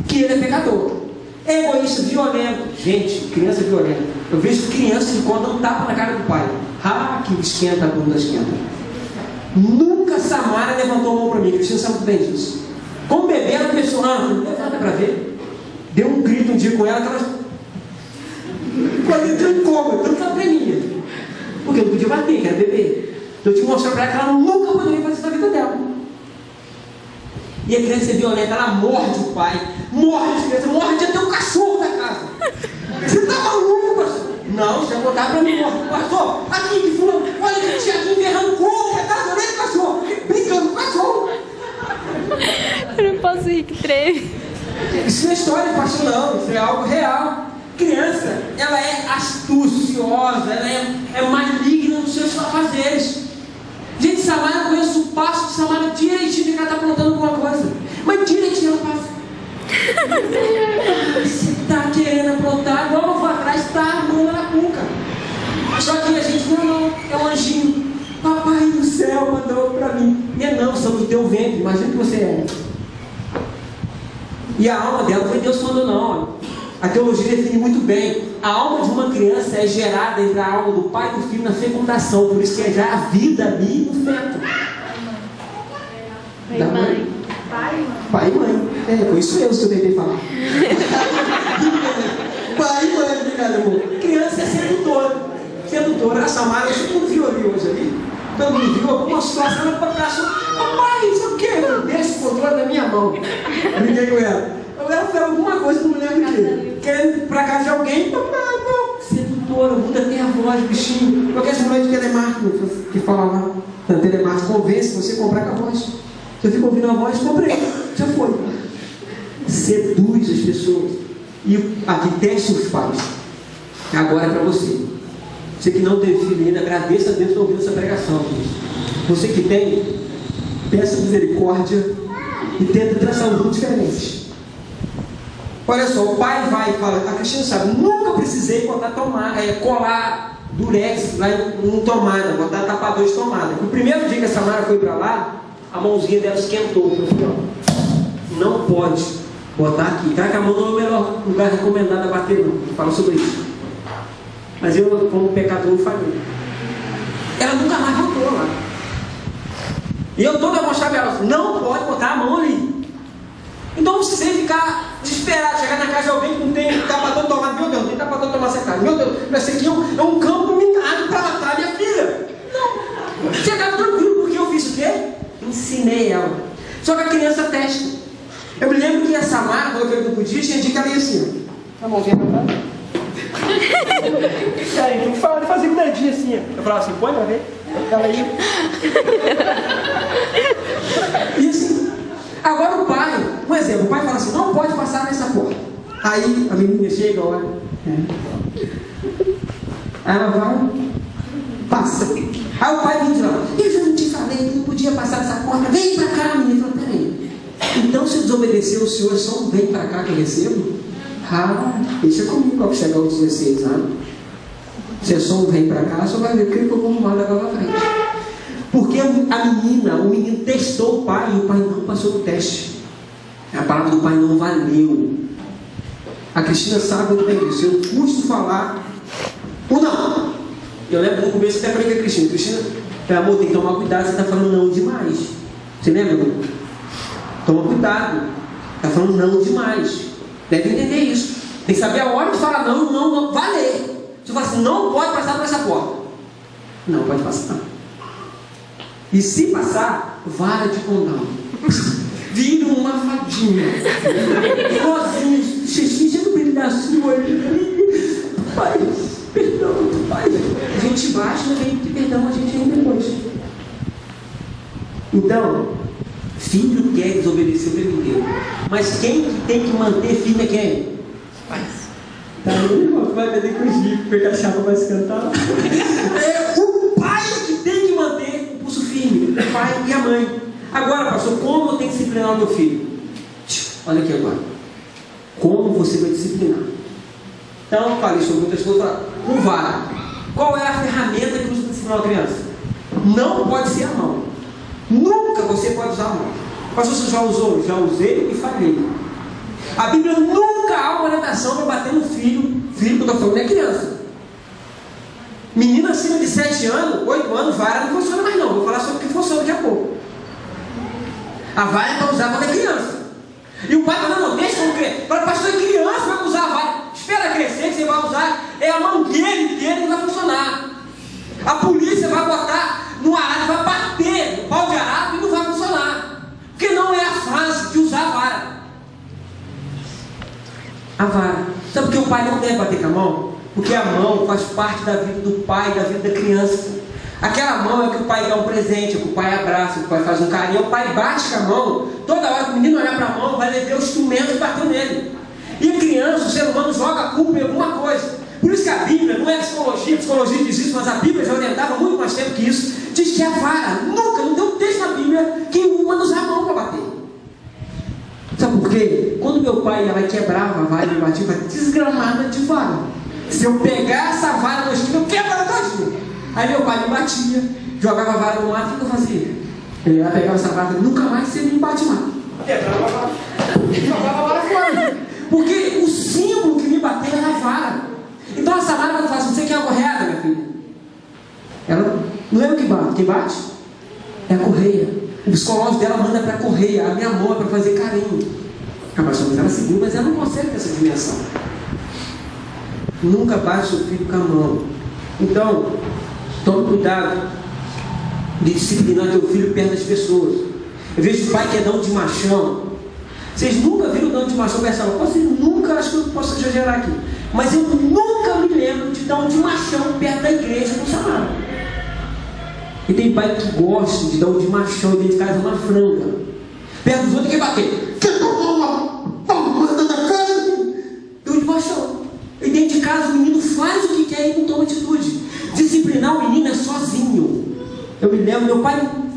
que ele é pecador. É egoísta, violento. Gente, criança violenta. Eu vejo crianças que quando dão tapa na cara do pai. Que esquenta a bunda, esquenta. Nunca Samara levantou a mão para mim. Cristina sabe muito bem disso. Como bebê, ela pensou: levanta para ver. Deu um grito um dia com ela que ela entrou em coma, tanto que ela tremia. Porque não podia bater, que era bebê. Então eu tive que mostrar para ela que ela nunca poderia fazer isso na vida dela. E a criança é violenta, ela morde o pai, morde as crianças, morde até o cachorro da casa. Você está maluco, pastor? Não, você vai botar para mim, morde. Pastor, aqui que fulano, olha que tinha enterrando como que a casa dele, cachorro, brincando com o cachorro. Eu não posso rir, que treme. Isso não é história de pastor, não, isso é algo real. Criança, ela é astuciosa, ela é maligna nos seus afazeres. Gente, Samara, eu conheço o passo de Samara direitinho que ela está aprontando alguma coisa. Mas direitinho ela passa. Você está querendo aprontar, igual eu vou atrás, está armando na cuca. Só que a gente, não, é um anjinho. Papai do céu mandou para mim. E não, somos teu ventre, imagina que você é. E a alma dela não foi Deus que mandou, não. A teologia define muito bem. A alma de uma criança é gerada entre a alma do pai e do filho na fecundação. Por isso que é já a vida ali no feto. Pai e mãe. Pai e mãe. Foi isso mesmo que eu tentei falar. Pai e mãe, obrigado, amor. Criança é sedutora. Sedutora. A Samara, todo mundo viu ali hoje ali. Todo mundo viu alguma situação. Ela achou: papai, isso é o quê? Deixa o controle na minha mão. Brinquei com ela. Ela fez alguma coisa, não me lembro o quê. Querendo ir pra casa de alguém, sedutora, muda até a voz, bichinho. Qualquer mulher de telemarketing que fala lá, na telemarketing, convence você a comprar com a voz. Eu fico ouvindo a voz, comprei, já foi. Seduz as pessoas. E aqui teste os pais. Agora é para você. Você que não teve filho ainda, agradeça a Deus por ouvir essa pregação. Você que tem, peça misericórdia e tenta traçar um rumo diferente. Olha só, o pai vai e fala: a Cristina sabe, nunca precisei botar colar durex lá em tomada, botar tapador de tomada. No primeiro dia que a Samara foi para lá, a mãozinha dela esquentou. Não pode botar aqui. Claro que a mão não é o melhor lugar recomendado a bater, não falo sobre isso. Mas eu, como pecador, falei. Ela nunca mais botou lá. E eu toda mostrar para ela: não pode botar a mão ali. Então não precisa ficar desesperado, chegar na casa de alguém que não tem tapador tomado. Meu Deus, não tem tapador tomado essa casa. Meu Deus, esse aqui é um campo minado para matar minha filha. Não, chegava tranquilo, porque eu fiz o quê? Ensinei ela. Só que a criança testa. Eu me lembro que a Samara, quando eu falei que não podia, tinha dia que ela ia assim, ó. A mãozinha pra trás. E aí, tem que fazer um dedinho assim, ó. Eu falava assim: põe pra ver. Ela ia. E assim. Agora o pai, um exemplo, o pai fala assim: não pode passar nessa porta. Aí a menina chega, olha. Aí ela vai, passa. Aí o pai vem de lá: eu já não te falei que não podia passar nessa porta. Vem pra cá, menina. Fala: peraí. Então se desobedecer o senhor, só vem pra cá que eu recebo? Deixa comigo ao chegar aos 16 anos. Se só vem pra cá, só vai ver o que eu vou arrumar daqui pra frente. Porque o menino testou o pai e o pai não passou no teste. A palavra do pai não valeu. A Cristina sabe muito bem disso. Eu custo falar o não. Eu lembro no começo até falei com a Cristina: Cristina, pelo amor, tem que tomar cuidado, você está falando não demais. Você lembra, amor? Toma cuidado. Está falando não demais. Deve entender isso. Tem que saber a hora de falar não, valer. Você fala assim: não pode passar por essa porta. Não pode passar. E se passar, vara de condão. Vira uma fadinha. Sozinho, xixi no pedacinho ali. Pai, perdão, pai. A gente baixa, mas vem pedir perdão, a gente vem depois. Então, filho quer desobedecer o tempo inteiro. Mas quem tem que manter firme é quem? Pais. Tá aí, irmão, vai beber com os livros, pegar a chapa para se cantar. O pai que tem que manter o pulso firme, o pai e a mãe. Agora, pastor, como eu tenho que disciplinar o meu filho? Olha aqui agora. Como você vai disciplinar? Então, falei sobre muitas coisas. Com vara. Qual é a ferramenta que usa para disciplinar uma criança? Não pode ser a mão. Nunca você pode usar a mão. Pastor, você já usou? Já usei e falhei. A Bíblia nunca há uma orientação para bater no filho. Filho que eu estou falando é criança. Menina acima de 7 anos, 8 anos, vara não funciona mais não. Vou falar sobre o que funciona daqui a pouco. A vara é para usar quando é criança. E o pai fala, não, deixa como criança. Para pastor, é criança, vai usar a vara. Espera crescer que você vai usar. É a mangueira inteira que vai funcionar. A polícia vai botar no arado, vai bater no pau de arado e não vai funcionar. Porque não é a fase de usar a vara. A vara. Sabe por que o pai não deve bater com a mão? Porque a mão faz parte da vida do pai, da vida da criança. Aquela mão é que o pai dá um presente, é que o pai abraça, é que o pai faz um carinho, o pai bate com a mão, toda hora que o menino olhar para a mão, vai ver o instrumento que bateu nele. E a criança, o ser humano joga a culpa em alguma coisa. Por isso que a Bíblia, não é psicologia diz isso, mas a Bíblia já orientava muito mais tempo que isso, diz que a vara, nunca, não tem um texto na Bíblia que manda usar a mão para bater. Sabe por quê? Quando meu pai ela quebrava a vara e me batia, vai desgramada de vara. Se eu pegar essa vara no esquina, eu quebro ela todinha. Aí meu pai me batia, jogava a vara no mato, o que eu fazia? Ele ia pegar essa vara, nunca mais você me bate mais. Quebrava a vara, jogava a vara fora. Porque o símbolo que me bateu era a vara. Então essa vara, quando eu faço, não sei quem é a correada, minha filha. Ela não é o que bate, quem bate é a correia. O psicológico dela manda para a correia, a minha mão é para fazer carinho. A pastora, ela seguiu, mas ela não consegue ter essa dimensão. Nunca bate seu filho com a mão. Então, tome cuidado de disciplinar teu filho perto das pessoas. Eu vejo o pai que é dão de machão. Vocês nunca viram dão de machão perto da sala? Vocês nunca, acho que eu posso exagerar aqui, mas eu nunca me lembro de dar um de machão perto da igreja no salário. E tem pai que gosta de dar um de machão dentro de casa uma franga. Perto dos outros, quem bater? Deu de machão. E dentro de casa o menino faz o que quer e não toma atitude. Disciplinar o menino é sozinho. Eu me lembro,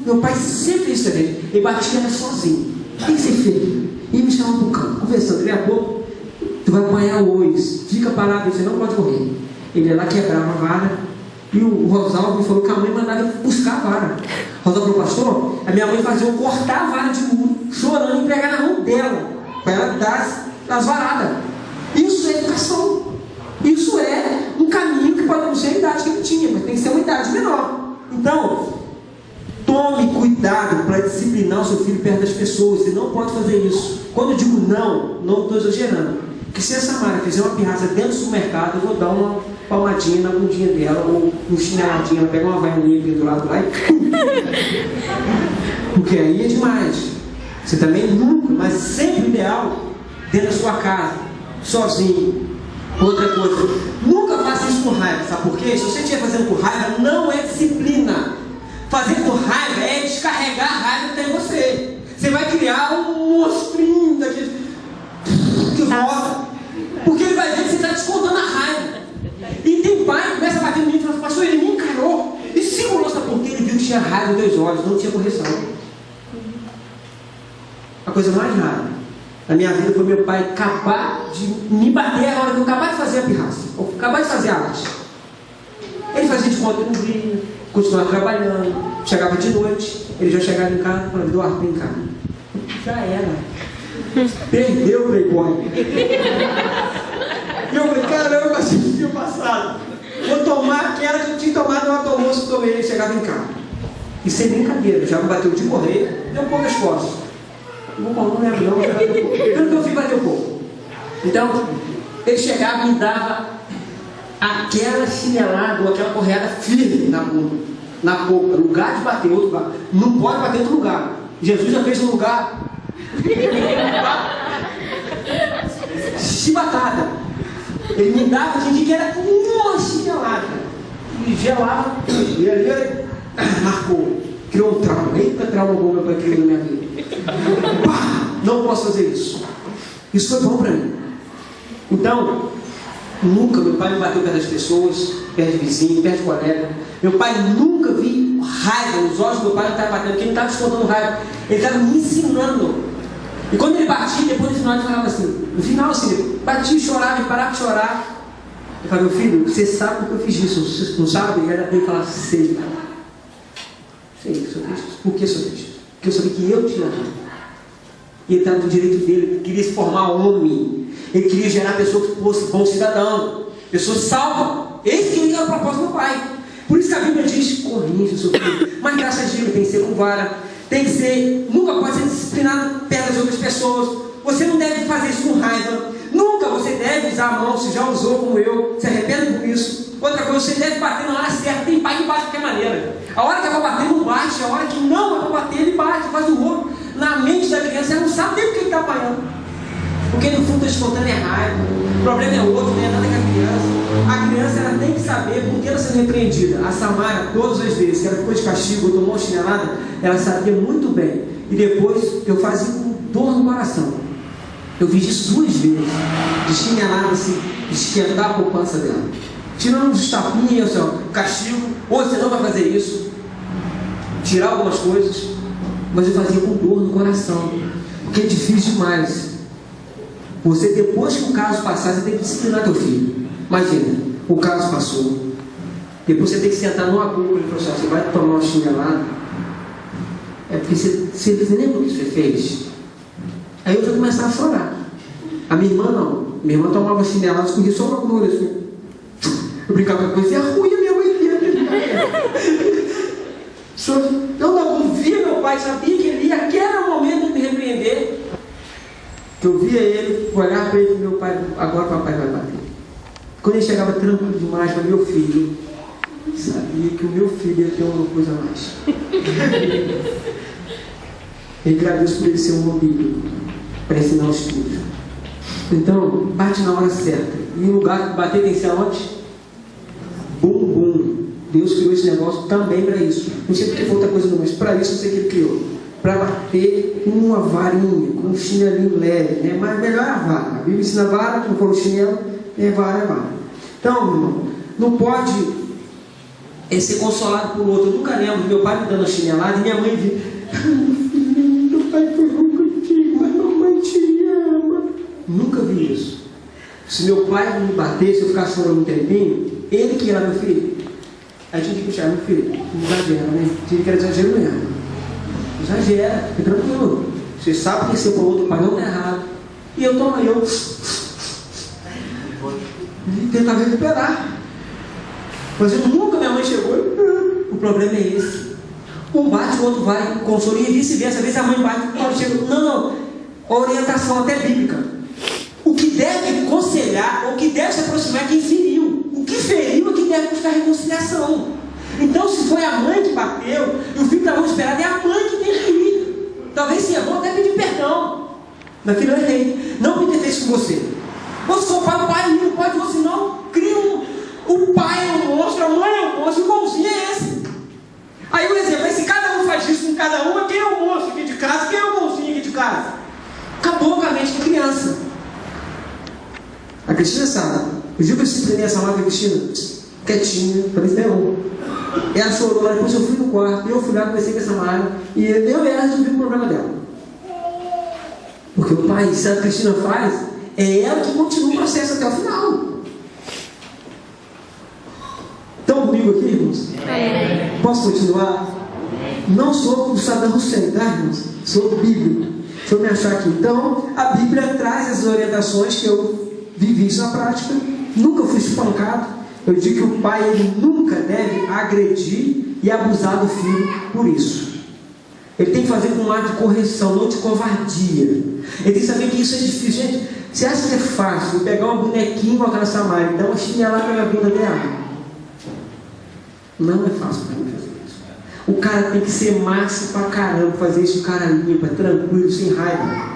meu pai sempre fez isso, gente. Ele batia sozinho. O que você fez? E me chamava para o campo, conversando. Daqui a pouco, tu vai apanhar hoje. Fica parado, você não pode correr. Ele ia lá, quebrava a vara. E o Rosalvo me falou que a mãe mandava ele buscar a vara. Rosalvo falou, pastor, a minha mãe fazia eu cortar a vara de muro, chorando e pegar na mão dela, para ela dar as varadas. Isso é educação. Isso é um caminho que pode não ser a idade que ele tinha, mas tem que ser uma idade menor. Então, tome cuidado para disciplinar o seu filho perto das pessoas. Você não pode fazer isso. Quando eu digo não estou exagerando. Porque se a Samara fizer uma pirraça dentro do supermercado, eu vou dar uma palmadinha na bundinha dela, ou um chineladinho, ela pega uma vaianinha pendurada lá e... Porque aí é demais. Você também nunca, mas sempre ideal, dentro da sua casa, sozinho. Outra coisa, nunca faça isso com raiva, sabe por quê? Se você estiver fazendo com raiva, não é disciplina. Fazer com raiva é descarregar a raiva que tem em você. Você vai criar um monstrinho daquele que roda, porque ele vai ver que você está descontando a raiva. E tem pai que começa a bater no menino e fala, pastor, ele me encarou e segurou, sabe por quê? Ele viu que tinha raiva nos teus olhos, não tinha correção. A coisa mais rara na minha vida foi meu pai acabar de me bater na hora que eu acabar de fazer a pirraça, ou acabar de fazer a arte. Ele fazia de conta que não vinha, continuava trabalhando, chegava de noite, ele já chegava em casa e falava, Eduardo, vem cá. Já era. Perdeu o playboy. E eu falei, caramba, achei que tinha passado. Vou tomar aquela que eu tinha tomado no almoço, tomei, ele chegava em casa. E sem brincadeira, já me bateu de correr, deu poucas costas. Não lembro não, pelo que eu fiz, bateu pouco. Então, ele chegava e me dava aquela chinelada ou aquela correada firme na bunda. na boca, lugar de bater, outro lugar. Não pode bater em outro lugar. Jesus já fez um lugar chibatada. Ele me dava, gente, que era uma chinelada. E gelava, e ali ele marcou. Criou um trauma. Eita, trauma bom meu pai criou na minha vida. Pá, não posso fazer isso. Isso foi bom para mim. Então, nunca meu pai me bateu perto das pessoas, perto de vizinho, perto de colega. Meu pai nunca vi raiva nos olhos do meu pai, não estava batendo, porque ele não estava escondendo raiva. Ele estava me ensinando. E quando ele batia, depois no final ele falava assim, no final assim, batia, chorava e parava de chorar. Eu falava, meu filho, você sabe porque eu fiz isso, você não sabe? E ele falava, sei, sei, eu fiz isso. Por que eu fiz isso? Porque eu sabia que eu tinha raiva. E ele estava no direito dele, ele queria se formar homem, ele queria gerar pessoas que fossem bom cidadão, pessoas salvas. Esse que era o propósito do meu pai. Por isso que a Bíblia diz, corrige o seu filho. Mas graças a Deus tem que ser com vara, tem que ser, nunca pode ser disciplinado perto das outras pessoas. Você não deve fazer isso com raiva. Nunca você deve usar a mão, se já usou como eu, se arrependa por isso. Outra coisa, você deve bater na hora certa. Tem pai que bate de qualquer maneira. A hora que é para bater, não bate. A hora que não é para bater, ele bate, faz o rolo. Na mente da criança, ela não sabe nem o que ele está apanhando. Porque no fundo está espontânea é raiva. O problema é outro, não é nada com a criança. A criança ela tem que saber por que ela está sendo repreendida. A Samara, todas as vezes que ela ficou de castigo ou tomou uma chinelada, ela sabia muito bem. E depois eu fazia com dor no coração. Eu fiz isso 2 vezes. De chinelada assim, de esquentar a poupança dela. Tirando os tapinhas, castigo. Ou você não vai fazer isso. Tirar algumas coisas. Mas eu fazia com dor no coração. Porque é difícil demais. Você, depois que o caso passar, você tem que disciplinar teu filho. Imagina, o caso passou. Depois você tem que sentar numa boca e falar assim, você vai tomar uma chinelada. É porque você lembra o que você fez? Aí eu já começava a chorar. A minha irmã não. Minha irmã tomava chinelada, escorria só uma dor assim. Eu brincava com você, ruim a minha mãe via. Eu não via meu pai, sabia que ele ia, aquele era o momento de me repreender. Que eu via ele, olhar para ele, meu pai, agora o papai vai bater. Quando ele chegava tranquilo demais para meu filho, sabia que o meu filho ia ter uma coisa a mais. Eu agradeço por ele ser um mobílio para ensinar o estudo. Então, bate na hora certa. E o lugar que bater tem que ser aonde? Bum, bum. Deus criou esse negócio também para isso. Não sei porque foi outra coisa não, mas para isso eu sei que ele criou. Para bater com uma varinha, com um chinelinho leve, né? Mas melhor é a vara. A Bíblia ensina a vara, não for o chinelo, é vara, é vara. Então, meu irmão, não pode ser consolado por outro. Eu nunca lembro meu pai me dando a chinelada e minha mãe viu, meu pai foi ruim contigo, mas mamãe te ama. Nunca vi isso. Se meu pai me batesse, eu ficasse chorando um tempinho, ele que era meu filho. Aí tinha que puxar, meu filho, não exagera, né? Tinha que era exagero mesmo. Exagera, fica tranquilo. Você sabe que seu outro pai não está errado. E eu tomo eu. E tentar recuperar. Mas eu nunca, minha mãe chegou. O problema é esse. Um bate, o outro vai, consola e vice-versa. Às vezes a mãe bate, quando chega. Não. Orientação até bíblica. O que deve aconselhar, ou o que deve se aproximar é quem feriu. O que feriu é quem deve buscar reconciliação. Então, se foi a mãe que bateu, e o filho está muito esperado, é a mãe que tem que ir. Talvez se errou, até pedir perdão. Mas filho, eu errei. Não me ter feito com você. Você só pai, o pai não pode, você não cria o pai é um monstro, a mãe é um monstro, o bonzinho é esse. Aí o exemplo, se cada um faz isso com cada uma, quem é o monstro aqui de casa, quem é o bonzinho aqui de casa? Acabou com a mente da criança. A Cristina sabe. Eu digo que eu disciplinei essa marca, Cristina, quietinha, parece até um. Ela chorou, depois eu fui no quarto, eu fui lá, conversei com essa Mara, e eu e ela resolvi o problema dela. Porque o pai, se a Cristina faz, é ela que continua o processo até o final. Estão comigo aqui, irmãos? Posso continuar? Não sou o Saddam Hussein, tá, irmãos? Sou bíblico. Deixa eu me achar aqui. Então, a Bíblia traz as orientações que eu vivi isso na prática, nunca fui espancado. Eu digo que o pai ele nunca deve agredir e abusar do filho por isso. Ele tem que fazer com um ar de correção, não de covardia. Ele tem que saber que isso é difícil. Gente, você acha que é fácil pegar uma bonequinha com aquela Samara e dar uma chinelada na bunda dela? Não é fácil para mim fazer isso. O cara tem que ser massa pra caramba, fazer isso o cara limpa, tranquilo, sem raiva.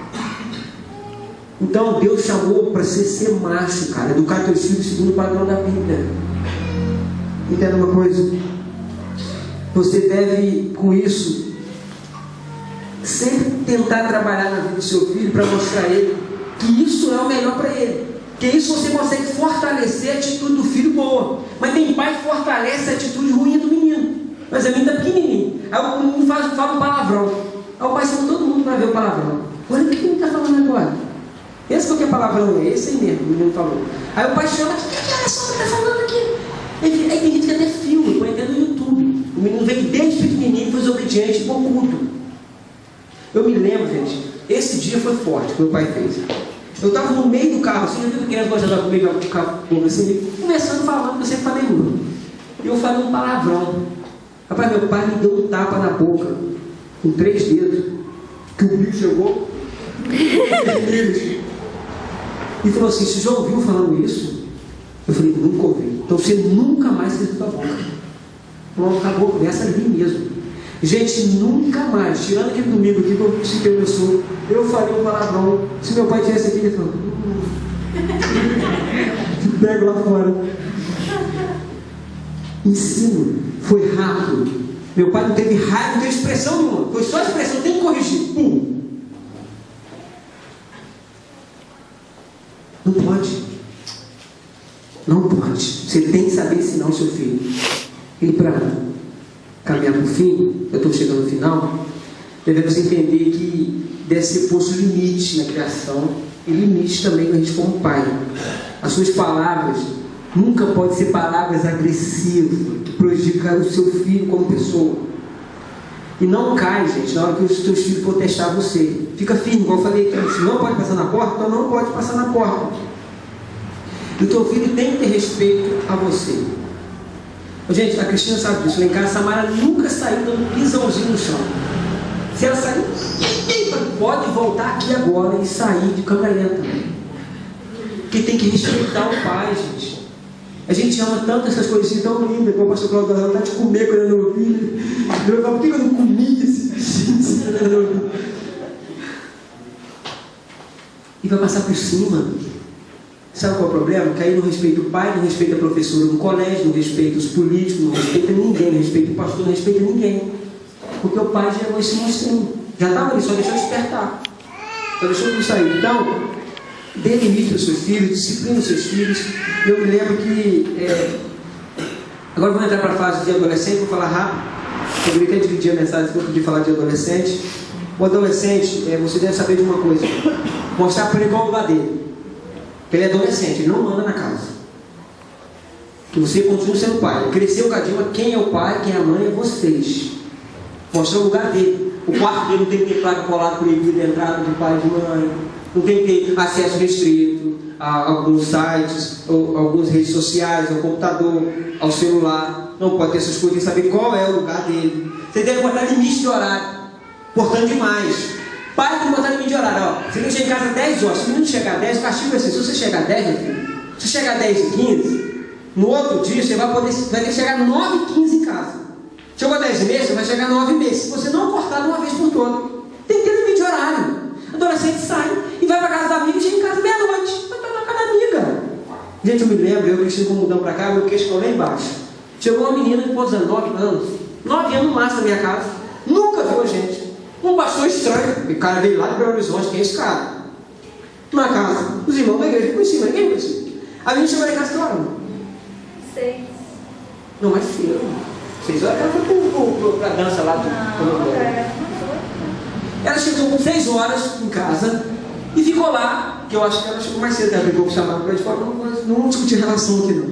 Então Deus chamou para ser macho, cara, educar teus filhos segundo o padrão da Bíblia. Entenda uma coisa, você deve, com isso, sempre tentar trabalhar na vida do seu filho para mostrar a ele que isso é o melhor para ele. Que isso você consegue fortalecer a atitude do filho boa. Mas tem pai que fortalece a atitude ruim do menino. Mas a menina está pequenininho. Aí o menino fala um palavrão. Aí o pai chama todo mundo para ver o palavrão. Olha o que o menino está falando agora. Esse qualquer palavrão é esse aí mesmo, o menino falou. Aí o pai chama, o que é essa que está falando aqui? Aí tem gente que até filma, põe até no YouTube. O menino veio desde pequenininho, foi desobediente, bocudo. Eu me lembro, gente, esse dia foi forte que meu pai fez. Eu estava no meio do carro, assim, eu criança gostava comigo no carro, assim, conversando, falando, eu sempre falei muito. E eu falei um palavrão. Rapaz, meu pai me deu um tapa na boca, com 3 dedos, que o bicho chegou, e falou assim: você já ouviu falando isso? Eu falei: nunca ouvi. Então você nunca mais fez tua boca. Pronto, acabou, começa ali mesmo. Gente, nunca mais, tirando aquele domingo aqui que eu se começou, eu falei um palavrão. Se meu pai tivesse aqui, ele falou: pego lá fora. Ensino, foi rápido. Meu pai não teve raiva, não teve expressão nenhuma. Foi só expressão, tem que corrigir. Pum. Não pode. Não pode. Você tem que saber ensinar o seu filho. E para caminhar para o fim, eu estou chegando no final, devemos entender que deve ser posto limite na criação e limite também na gente como pai. As suas palavras nunca podem ser palavras agressivas que prejudicam o seu filho como pessoa. E não cai, gente, na hora que os teus filhos for testar você. Fica firme, igual eu falei aqui. Se não pode passar na porta, então não pode passar na porta. E o teu filho tem que ter respeito a você. Gente, a Cristina sabe disso. Lá em casa, a Samara nunca saiu dando pisãozinho no chão. Se ela sair, pode voltar aqui agora e sair de câmera lenta. Porque tem que respeitar o pai, gente. A gente ama tanto essas coisinhas tão lindas, como o pastor Cláudio ela tá de comer quando eu não ouvi. Eu falo: por que eu não comi esse bichinho? E vai passar por cima. Sabe qual é o problema? Que aí não respeita o pai, não respeita a professora no colégio, não respeita os políticos, não respeita ninguém, não respeita o pastor, não respeita ninguém. Porque o pai já levou esse monstrinho. Já estava ali, só deixou despertar. Só deixou tudo sair. Então, dê limite aos seus filhos, disciplina os seus filhos. Eu me lembro que... Agora vamos entrar para a fase de adolescente, vou falar rápido. Eu queria até dividir a mensagem que eu podia falar de adolescente. O adolescente, você deve saber de uma coisa. Mostrar para ele qual é o lugar dele. Porque ele é adolescente, ele não manda na casa. Que você continua sendo pai. Ele cresceu um cadinho, mas quem é o pai, quem é a mãe é vocês. Mostrar o lugar dele. O quarto dele não tem que ter placa colada proibida de entrada de pai e de mãe. Não tem que ter acesso restrito a alguns sites, ou algumas redes sociais, ao computador, ao celular. Não pode ter essas coisas, tem que saber qual é o lugar dele. Você deve botar limite de horário. Importante demais. Pai tem que botar limite de horário. Ó, você tem que chegar em casa às 10 horas. Se o menino chegar às 10, o castigo é assim: se você chegar às 10, meu filho, se chegar às 10h15, no outro dia você vai ter que chegar às 9h15 em casa. Chegou às 10h30, você vai chegar às 9h30. Se você não cortar de uma vez por todo, tem que ter limite de horário. Adolescente sai e vai para casa da amiga e chega em casa meia-noite. Vai estar na casa da amiga. Gente, eu me lembro, eu e o Cristina, quando mudamos para cá, meu queixo ficou lá embaixo. Chegou uma menina de quantos anos? 9 anos. 9 anos no máximo na minha casa. Nunca viu a gente. Um pastor estranho. O cara veio lá de Belo Horizonte. Quem é esse cara? Na casa. Os irmãos da igreja conheciam, mas ninguém conhecia. A gente chegou lá em casa que hora? 6. Não, mas filho. 6 horas ela foi pra dança lá do. Ela chegou com 6 horas em casa e ficou lá, que eu acho que ela chegou mais cedo, ela brigou com o chamado para de fora, não vamos discutir relação aqui não.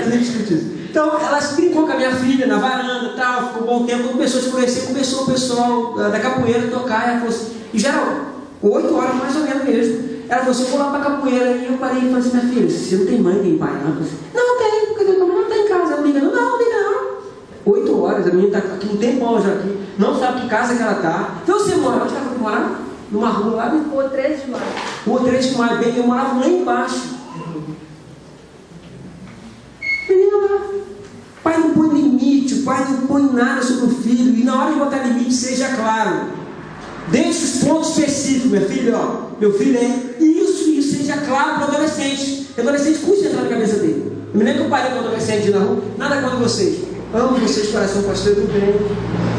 Nem discutir isso. Então, ela brincou com a minha filha na varanda e tal, ficou um bom tempo. Quando começou a escurecer, começou o pessoal da capoeira a tocar. E ela falou assim, e já 8 horas mais ou menos mesmo. Ela falou assim: eu vou lá para a capoeira. E eu parei e falei assim: minha filha, você não tem mãe, nem pai, não? Eu falei assim: não tem, porque a mãe não está em casa. Ela liga: não liga não. 8 horas, a menina está aqui, não tem pão já aqui, não sabe que casa que ela está. Então você mora, onde ela foi morar? Numa rua lá, Rua 13 de Maio. Rua 13 de Maio, bem, eu morava lá embaixo. Menina lá. Pai não põe limite, o pais não põem nada sobre o filho, e na hora de botar limite, seja claro. Deixe os pontos específicos, minha filha, ó, meu filho é isso, e seja claro para o adolescente. O adolescente custa entrar na cabeça dele. Eu me lembro que eu parei com o adolescente na rua, nada contra vocês. Amo vocês, coração, pastor, tudo bem.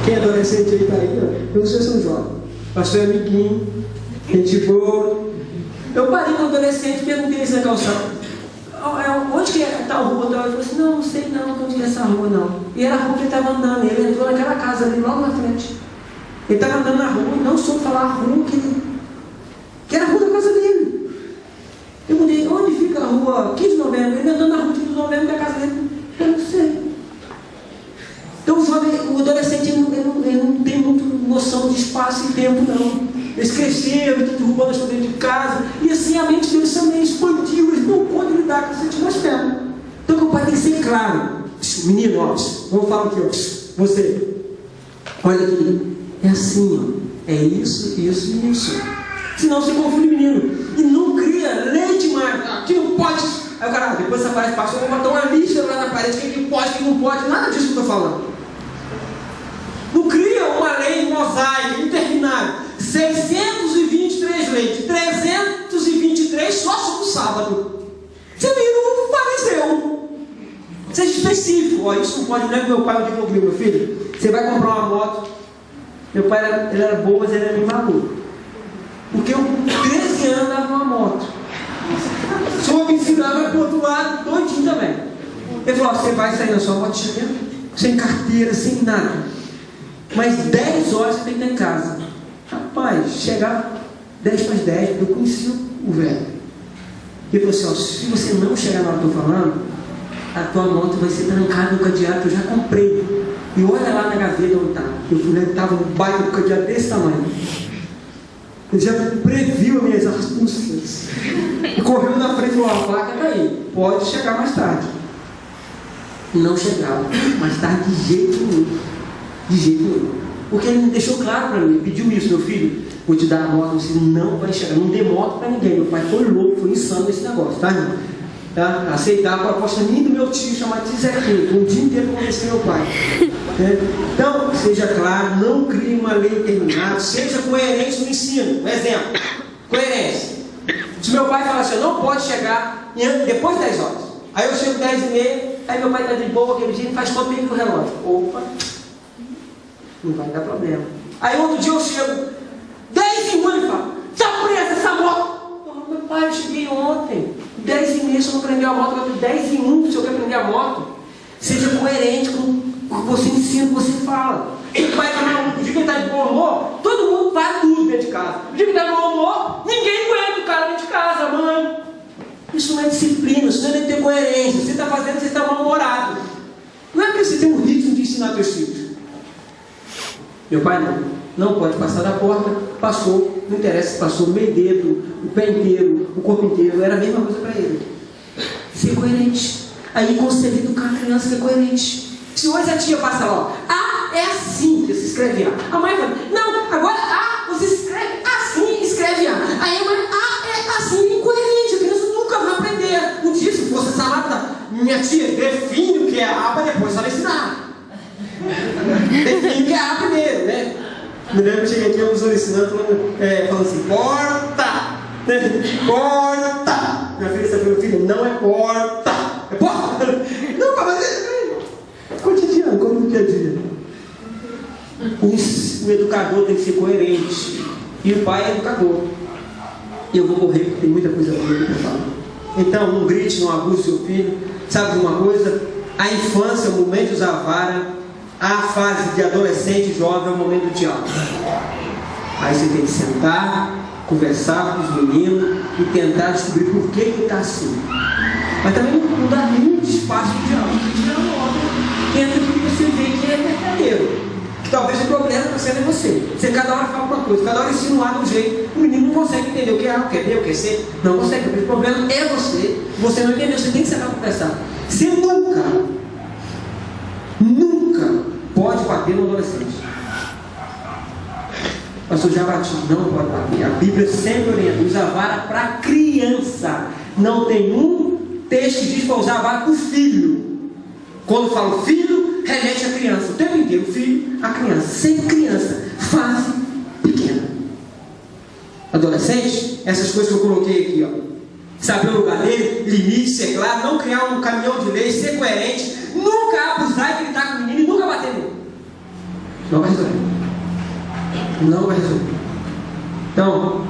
Quem é adolescente aí, tá aí, ó. Vocês são jovens. Pastor é amiguinho, gente boa. Eu parei com o adolescente, perguntei isso na calçada. Onde que é tal rua? Ele falou assim, não sei não onde que é essa rua não. E era a rua que ele estava andando, ele entrou naquela casa ali, logo na frente. Ele estava andando na rua, não soube falar a rua que era a rua da casa dele. Eu perguntei, onde fica a rua 15 de novembro? Ele andando na rua 15 de novembro da casa dele. Eu não sei. Então o adolescente ele não tem muito noção de espaço e tempo não. Eles cresceram, derrubando as coisas de casa, e assim a mente deles também expandiu, eles não podem lidar com esse atmosfera. Então o pai tem que ser claro. Menino, ó, vamos falar aqui, ó. Você, olha aqui, é assim, ó. É isso, isso e isso. Senão você confunde o menino. E não cria lei demais, que não pode. Aí o cara, depois essa parede passou, vou botar uma lista lá na parede, o que pode, o que não pode, nada disso que eu estou falando. Não cria uma lei mosaica, interminável. 623 leis, 323 só no sábado. Você não pareceu. Seja específico. Ó, isso não pode. Não é que meu pai diga comigo, meu filho, você vai comprar uma moto. Meu pai ele era bom, mas ele era meio maluco. Porque eu com 13 anos andava numa moto. Só me ensinava para o outro lado, doidinho também. Ele falou, você vai sair na sua motinha, sem carteira, sem nada. Mas 10 horas você tem que estar em casa. Rapaz, chegava 10 para as 10, eu conhecia o velho. Ele falou assim, ó, se você não chegar na hora que eu estou falando, a tua moto vai ser trancada no cadeado que eu já comprei. E olha lá na gaveta onde está. Eu fui lá e estava um baita do cadeado desse tamanho. Ele já previu as minhas astúcias. E correu na frente e falou, a placa está aí, pode chegar mais tarde. E não chegava, mais tarde de jeito nenhum. De jeito nenhum. Porque ele me deixou claro para mim, pediu isso, meu filho, vou te dar a moto, você não vai chegar, não dê moto para ninguém. Meu pai foi louco, foi insano nesse negócio, tá, irmão? Tá? Aceitar a proposta minha do meu tio, chamado de Zequinho, um dia inteiro convencer meu pai. Então, seja claro, não crie uma lei determinada, seja coerente no ensino. Um exemplo, coerência. Se meu pai fala assim, não pode chegar depois de 10 horas, aí eu chego 10h30, aí meu pai está de boa, aquele dia, faz quanto tempo no relógio? Opa! Não vai dar problema. Aí outro dia eu chego 10h01 e falo, tá presa essa moto? Oh, meu pai, eu cheguei ontem 10h30, se eu não prender a moto, eu 10h01 se eu quero prender a moto. Seja coerente com o que você ensina, o que você fala. O pai está maluco, o dia que ele está de bom humor, todo mundo faz tudo dentro de casa. O dia que ele está de bom humor, ninguém aguenta o cara dentro de casa, mãe. Isso não é disciplina, isso não é ter coerência. Você está fazendo, você está mal-humorado. Não é porque você tem um ritmo de ensinar teus filhos. Meu pai não pode passar da porta, passou, não interessa se passou o meio dedo, o pé inteiro, o corpo inteiro, era a mesma coisa para ele. Ser coerente. Aí consegue educar a criança ser coerente. Se hoje a tia passa lá, é assim que se escreve A. A mãe fala, não, agora você escreve assim, escreve A. Aí a mãe, é assim, incoerente, a criança nunca vai aprender. Um dia, se fosse essa lata, minha tia define o que é A para depois ela ensinar. Define que é A primeiro, né? Me lembro que cheguei aqui, eu nos ensinando, falando assim, porta! Porta! Minha filha, meu filho, não é porta! É porta! Não, mas é cotidiano, como no dia a dia. O educador tem que ser coerente. E o pai é educador. E eu vou correr porque tem muita coisa boa para falar. Então, não grite, não abuse seu filho. Sabe de uma coisa? A infância, o momento de usar vara. A fase de adolescente e jovem é o momento do diálogo. Aí você tem que sentar, conversar com os meninos e tentar descobrir por que ele está assim. Mas também não dá muito espaço de diálogo. Porque diálogo entra porque você vê que é verdadeiro. Que talvez o problema está sendo você. Você cada hora fala uma coisa, cada hora ensina um lado de um jeito. O menino não consegue entender o que é A, o que é B, o que é C. Não consegue, porque o problema é você. Você não entendeu, você tem que sentar para conversar. Você nunca pode bater no adolescente. Pastor, já bati, não pode bater. A Bíblia sempre orienta, usa a vara para criança. Não tem um texto que diz para usar a vara para o filho. Quando falo filho, remete à criança. O tempo inteiro, o filho, a criança. Sempre criança. Fase pequena. Adolescente, essas coisas que eu coloquei aqui, ó. Saber o lugar dele, limite, ser claro, não criar um caminhão de lei, ser coerente, nunca abusar e gritar com o menino e nunca bater nele. Não vai resolver. Não vai resolver. Então,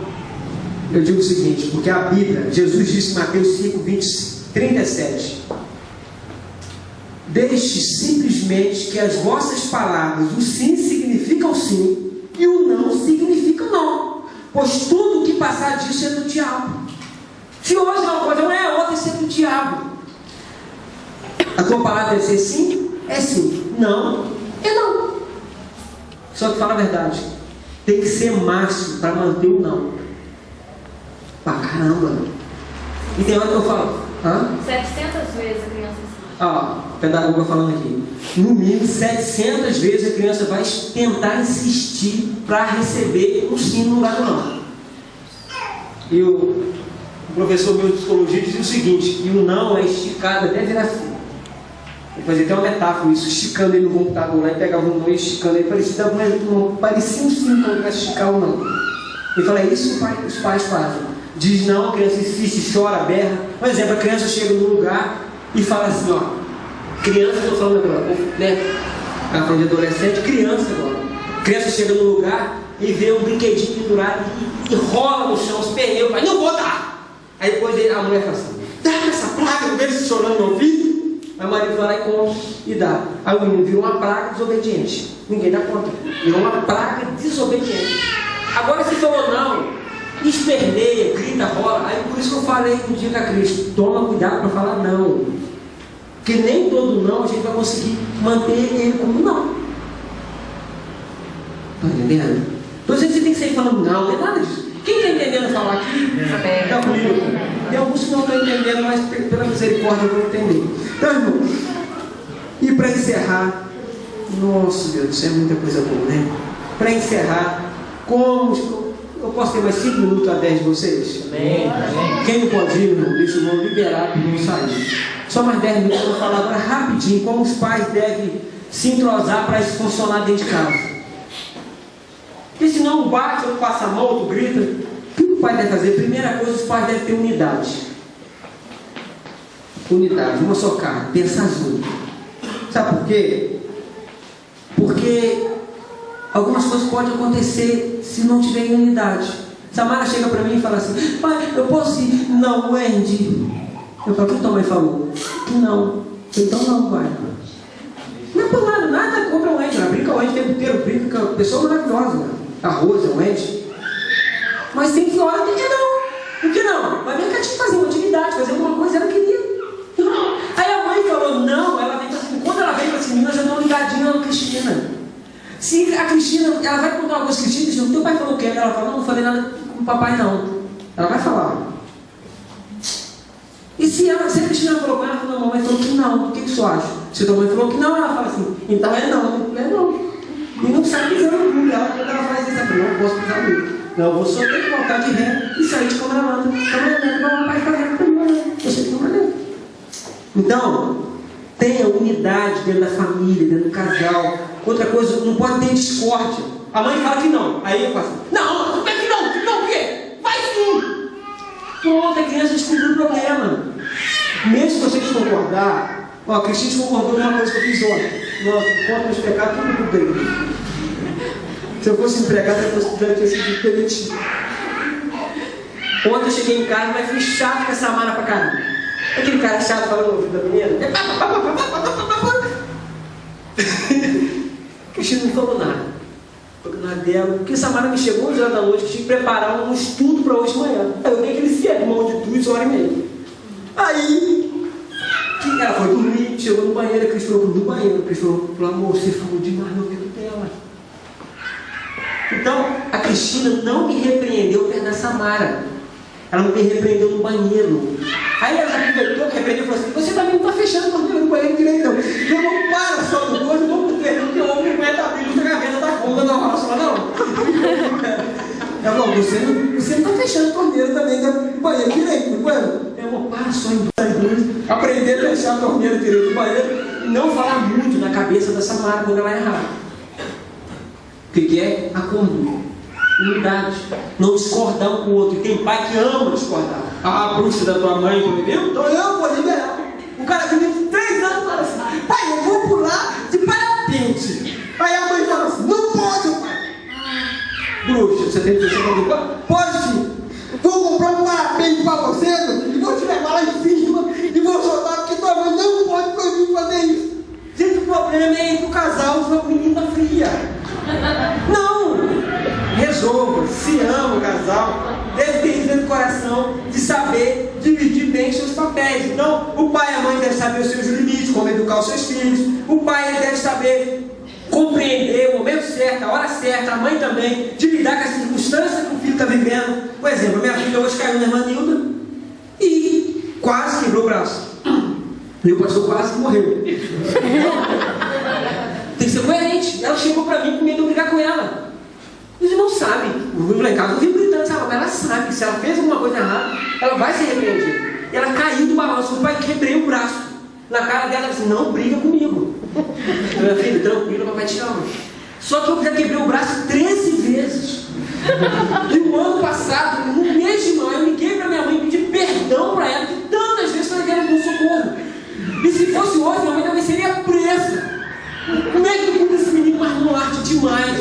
eu digo o seguinte, porque a Bíblia, Jesus disse em Mateus 5, 37, deixe simplesmente que as vossas palavras, o sim significa o sim e o não significa o não, pois tudo que passar disso é do diabo. Se hoje é uma coisa, não é outra, isso é do diabo. A tua palavra deve ser sim, é sim. Não, é não. Só que fala a verdade. Tem que ser máximo para manter o não. Pra caramba. E tem hora que eu falo, 700 vezes a criança assiste. Ó, o pedagogo falando aqui. No mínimo 700 vezes a criança vai tentar insistir para receber um sim no lugar do não. E o professor meu de psicologia dizia o seguinte, que o não é esticado até virar sim. Ele fazia até uma metáfora, isso, esticando ele no computador lá, e pegava o não e esticando ele, parecia um sim quando vai esticar o não. Ele fala, é isso que os pais fazem. Diz não, a criança insiste, chora, berra. Por exemplo, a criança chega num lugar e fala assim, ó, criança, eu estou falando agora, né? Ela falando de adolescente, criança agora. A criança chega num lugar e vê um brinquedinho pendurado e rola no chão, se perdeu, pai, não vou dar! Aí depois a mulher fala assim, dá essa praga, eu vejo chorando no ouvido. Aí o marido vai lá e come e dá. Aí o menino virou uma praga desobediente. Ninguém dá conta. Virou uma praga desobediente. Agora se falou não, esperneia, grita, rola. Aí por isso que eu falei no dia da Cristo, toma cuidado para falar não. Porque nem todo não a gente vai conseguir manter ele como não. Está entendendo? Então você tem que sair falando não é nada disso. Quem está entendendo falar aqui? Está comigo. Tem alguns que não estão entendendo, mas pela misericórdia eu vou entender. Então, irmão, e para encerrar, nossa Deus, isso é muita coisa boa, né? Para encerrar, como eu posso ter mais 5 minutos a 10 de vocês? Amém. Quem não pode ir, irmão, deixa o irmão liberado para não sair. Só mais 10 minutos eu vou falar agora rapidinho, como os pais devem se entrosar para isso funcionar dentro de casa. Porque senão um bate, outro passa a mão, outro grita. O que o pai deve fazer? Primeira coisa, os pais devem ter unidade. Unidade, uma só carne, pensar junto. Sabe por quê? Porque algumas coisas podem acontecer se não tiver unidade. Samara chega para mim e fala assim, pai, eu posso ir? Não, Wendy. Eu falo, o que tua mãe falou? Que não. Então não, vai. Não é por nada contra o Wendy. Ela brinca o Wendy o tempo inteiro, brinca com a pessoa maravilhosa. Né? A Rosa, o Wendy. Mas tem que hora, tem que não. Por que não? Vai ver que a gente fazer uma atividade, fazer alguma coisa, ela queria. Não. Aí a mãe falou, não, ela vem assim, quando ela vem para esse menino, eu já estou ligadinha na Cristina. Se a Cristina, ela vai contar uma coisa, Cristina, o teu pai falou o quê? Ela fala, não falei nada com o papai não. Ela vai falar. E se a Cristina falou com ela, a mamãe falou que não, o que você acha? Se a tua mãe falou que não, ela fala assim, então é não, é não. E não sai pisando no mundo. Ela, quando ela faz isso, ela fala, não posso pisar no mundo. Não, eu vou só ter que voltar de ré e sair de câmera lenta. Câmera lenta, igual o pai fazendo câmera lenta. Você tem câmera lenta. Então, tenha unidade dentro da família, dentro do casal. Outra coisa, não pode ter discórdia. A mãe fala que não. Aí eu faço, não, como é que não? Que não o quê? Vai sim! Pronto, a criança descobriu o problema. Mesmo se vocês concordar, ó, a Cristina concordou com uma coisa que eu fiz ontem. Nossa, conta meus pecados, tudo bem. Se eu fosse empregado, eu teria sido demitido. Ontem eu cheguei em casa, mas fui chato com essa Samara pra caramba. Aquele cara chato falando no ouvido da menina. Cristina não falou nada. Falou nada dela. Porque Samara me chegou 11 horas da noite, que tinha que preparar um estudo para hoje de manhã. Aí eu dei aquele sermão de 2 horas e meia. Aí, ela foi dormir, chegou no banheiro, a Cris falou no banheiro. A Cris falou, amor, você falou demais no ouvido dela. Então, a Cristina não me repreendeu perto da Samara. Ela me repreendeu no banheiro. Aí ela aproveitou, repreendeu e falou assim, você também não está fechando o banheiro no banheiro direito não. Eu não paro só do coisa, vamos pro perdão, porque o homem não aguenta abrir a gaveta da conta, não fala só não. Ela falou, você não está fechando o banheiro também do banheiro direito, não é? Eu vou para só em 2 aprender a fechar a torneira direito do banheiro e não falar muito na cabeça da Samara quando ela errar. O que é? Acordo, unidade, não discordar um com o outro. E tem pai que ama discordar. A bruxa da tua mãe, por exemplo, então eu vou liberar. O cara que tem 3 anos fala assim: pai, eu vou pular de parapente. Aí a mãe fala assim: não pode, pai. Bruxa, você tem que dizer: pode sim. Vou comprar um parapente para você, e vou te levar lá em cima e vou soltar, porque tua mãe não pode proibir fazer isso. Gente, o problema é entre o casal e sua menina fria. Não! Resolva, se ama o casal, deve ter isso dentro do coração de saber dividir bem seus papéis. Então, o pai e a mãe devem saber os seus limites, como educar os seus filhos. O pai ele deve saber compreender o momento certo, a hora certa, a mãe também, de lidar com a circunstância que o filho está vivendo. Por exemplo, a minha filha hoje caiu na irmã Nilda e quase quebrou o braço. E o pastor quase morreu. Tem que ser coerente. Ela chegou para mim com medo de eu brigar com ela. Os irmãos sabem. O lá em casa não viu gritando, sabe? Mas ela sabe que se ela fez alguma coisa errada, ela vai se arrepender. E ela caiu do balanço. O pai quebrei o braço. Na cara dela, ela disse: não briga comigo. Minha filha, tranquilo, papai te ama. Só que eu já quebrei o braço 13 vezes. E o ano passado, no mês de maio, eu liguei para minha mãe e pedi perdão para ela, que tantas vezes ela queria um socorro. E se fosse hoje, minha mãe também seria presa. Como é que cuida esse menino mais molarte demais?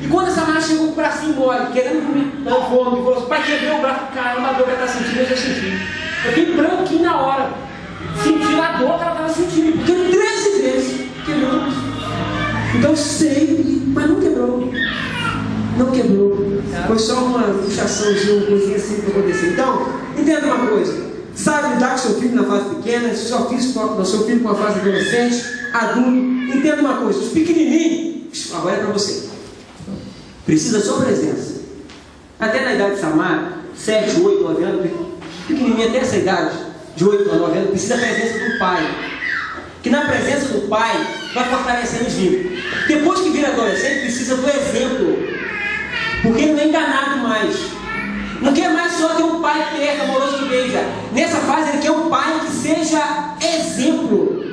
E quando essa mãe chegou com o bracinho mole, querendo dormir, dando fome, falou assim: pai, quebrei o braço. Caramba, a dor que ela está sentindo, eu já senti. Eu fiquei branquinho na hora, sentindo a dor que ela estava sentindo, porque 13 vezes quebrou o braço. Então sei, mas não quebrou. Não quebrou. Foi só uma puxaçãozinha, uma coisinha assim que aconteceu. Então, entenda uma coisa. Sabe lidar com seu filho na fase pequena, seu filho com a fase adolescente, adulto. Entenda uma coisa. Os pequenininhos, agora é para você. Precisa da sua presença. Até na idade de Samara, 7, 8, 9 anos, pequenininho até essa idade, de 8 a 9 anos, precisa da presença do pai. Que na presença do pai vai fortalecendo os vínculos. Depois que vira adolescente, precisa do exemplo. Porque ele não é enganado mais. Não quer mais só ter um pai perto, amoroso que beija. Nessa fase ele quer um pai que seja exemplo.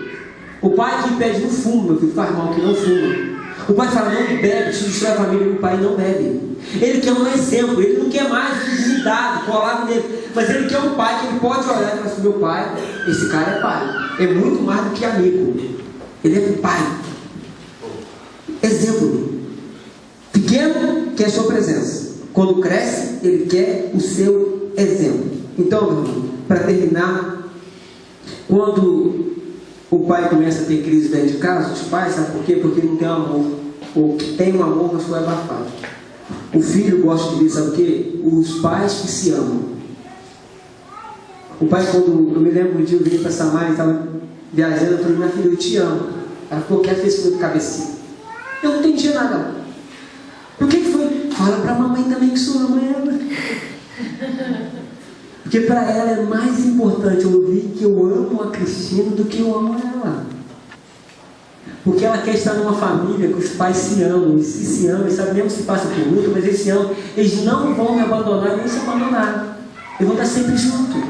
O pai que pede: não fuma, meu filho, faz mal, que não fuma. O pai fala: não bebe, se destrói a família. O pai não bebe. Ele quer um exemplo, ele não quer mais dignidade, colado nele. Mas ele quer um pai que ele pode olhar e falar assim: meu pai, esse cara é pai. É muito mais do que amigo. Ele é pai. Exemplo. Pequeno quer a sua presença. Quando cresce, ele quer o seu exemplo. Então, meu irmão, para terminar, quando o pai começa a ter crise dentro de casa, os pais, sabe por quê? Porque não tem amor. Ou que tem um amor, mas foi abafado. O filho gosta de ver, sabe o quê? Os pais que se amam. O pai, quando eu me lembro um dia, eu vim para Samara e estava viajando, eu falei: minha filha, eu te amo. Ela ficou quieta, fez muito cabecinha. Eu não entendi nada. Por que foi? Fala para a mamãe também que sou ama ela. Porque para ela é mais importante ouvir que eu amo a Cristina do que eu amo ela. Porque ela quer estar numa família que os pais se amam. E se amam, sabe, mesmo se passa por luta, mas eles se amam. Eles não vão me abandonar nem se abandonar. Eles vão estar sempre juntos.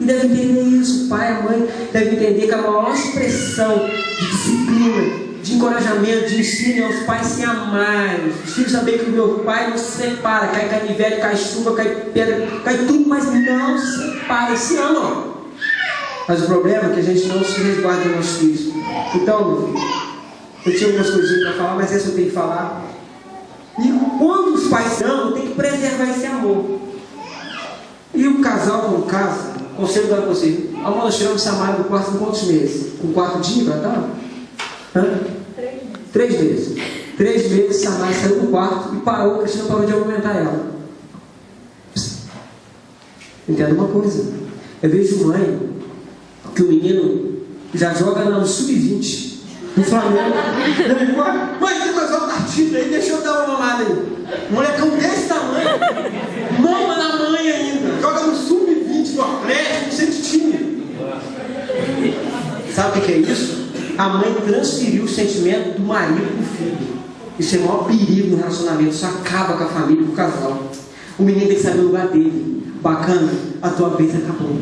E deve entender isso. O pai e a mãe devem entender que a maior expressão de disciplina, de encorajamento, de ensino é os pais se amarem. Os filhos saberem que o meu pai não se separa. Cai canivete, cai chuva, cai pedra, cai tudo, mas não se separa, se amam. Mas o problema é que a gente não se resguarda dos nossos filhos. Então, meu filho, eu tinha algumas coisinhas para falar, mas essa eu tenho que falar. E quando os pais se amam, tem que preservar esse amor. E o casal, quando casa, conselho para você: amor, nós tiramos Samara do quarto em quantos meses? Com 4 dias, vai estar? 3 meses. 3 meses Samara saiu do quarto e parou, a Cristina parou de alimentar ela. Entenda uma coisa: eu vejo mãe que o menino já joga no sub-20 no Flamengo. Mãe, tem mais uma partida aí, deixa eu dar uma mamada aí. Molecão desse tamanho, mama na mãe ainda, joga no sub-20 do Atlético, não sente time. Sabe o que é isso? A mãe transferiu o sentimento do marido para o filho. Isso é o maior perigo no relacionamento. Isso acaba com a família, com o casal. O menino tem que saber o lugar dele. Bacana, a tua vez acabou.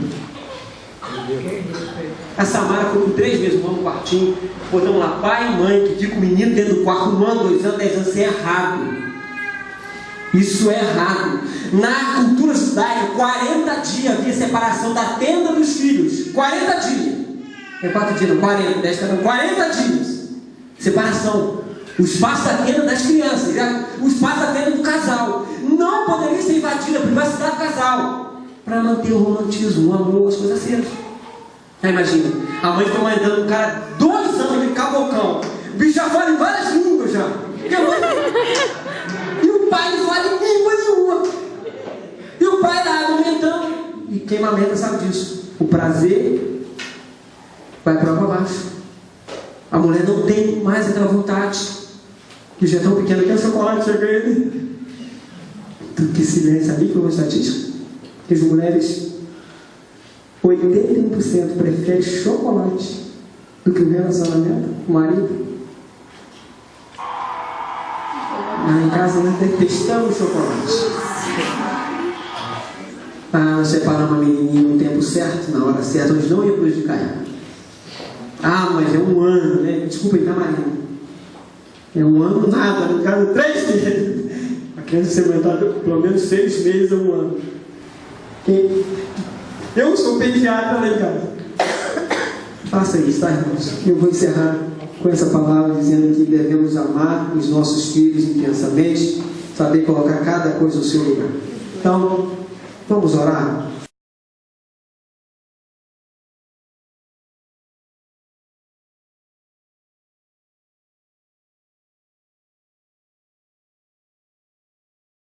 A Samara foi com 3 meses, no quartinho, botamos lá pai e mãe, que fica o menino dentro do quarto, 1 ano, 2 anos, 10 anos, isso é errado. Isso é errado. Na cultura judaica, 40 dias havia separação da tenda dos filhos. 40 dias. É 4 dias, não, 40, 10 cada um, 40 dias. Separação. O espaço da tenda das crianças, o espaço da tenda do casal. Não poderia ser invadida a privacidade do casal. Para manter o romantismo, o amor, as coisas sérias. Aí imagina, a mãe fica mandando um cara 2 anos, aquele cabocão. O bicho já fala em várias línguas já. E o pai não fala em língua nenhuma. E o pai lá alimentando. E quem amamenta sabe disso. O prazer vai para baixo. A mulher não tem mais aquela vontade. Que já é tão pequena, que é o chocolate, chega ele. Do que silêncio, sabia que foi uma estatística? Que as mulheres, 81% preferem chocolate do que o relacionamento com o marido. Lá em casa nós detestamos chocolate. Nós separamos a menininha no tempo certo, na hora certa, onde não ia prejudicar ela. Mas é 1 ano, né? Desculpa aí, tá, Marina? É 1 ano nada, no caso 3 meses. A criança ser aumentada pelo menos 6 meses a 1 ano. Eu sou pediatra lá em casa. Faça isso, tá, irmãos? Eu vou encerrar com essa palavra dizendo que devemos amar os nossos filhos intensamente, saber colocar cada coisa no seu lugar. Então, vamos orar?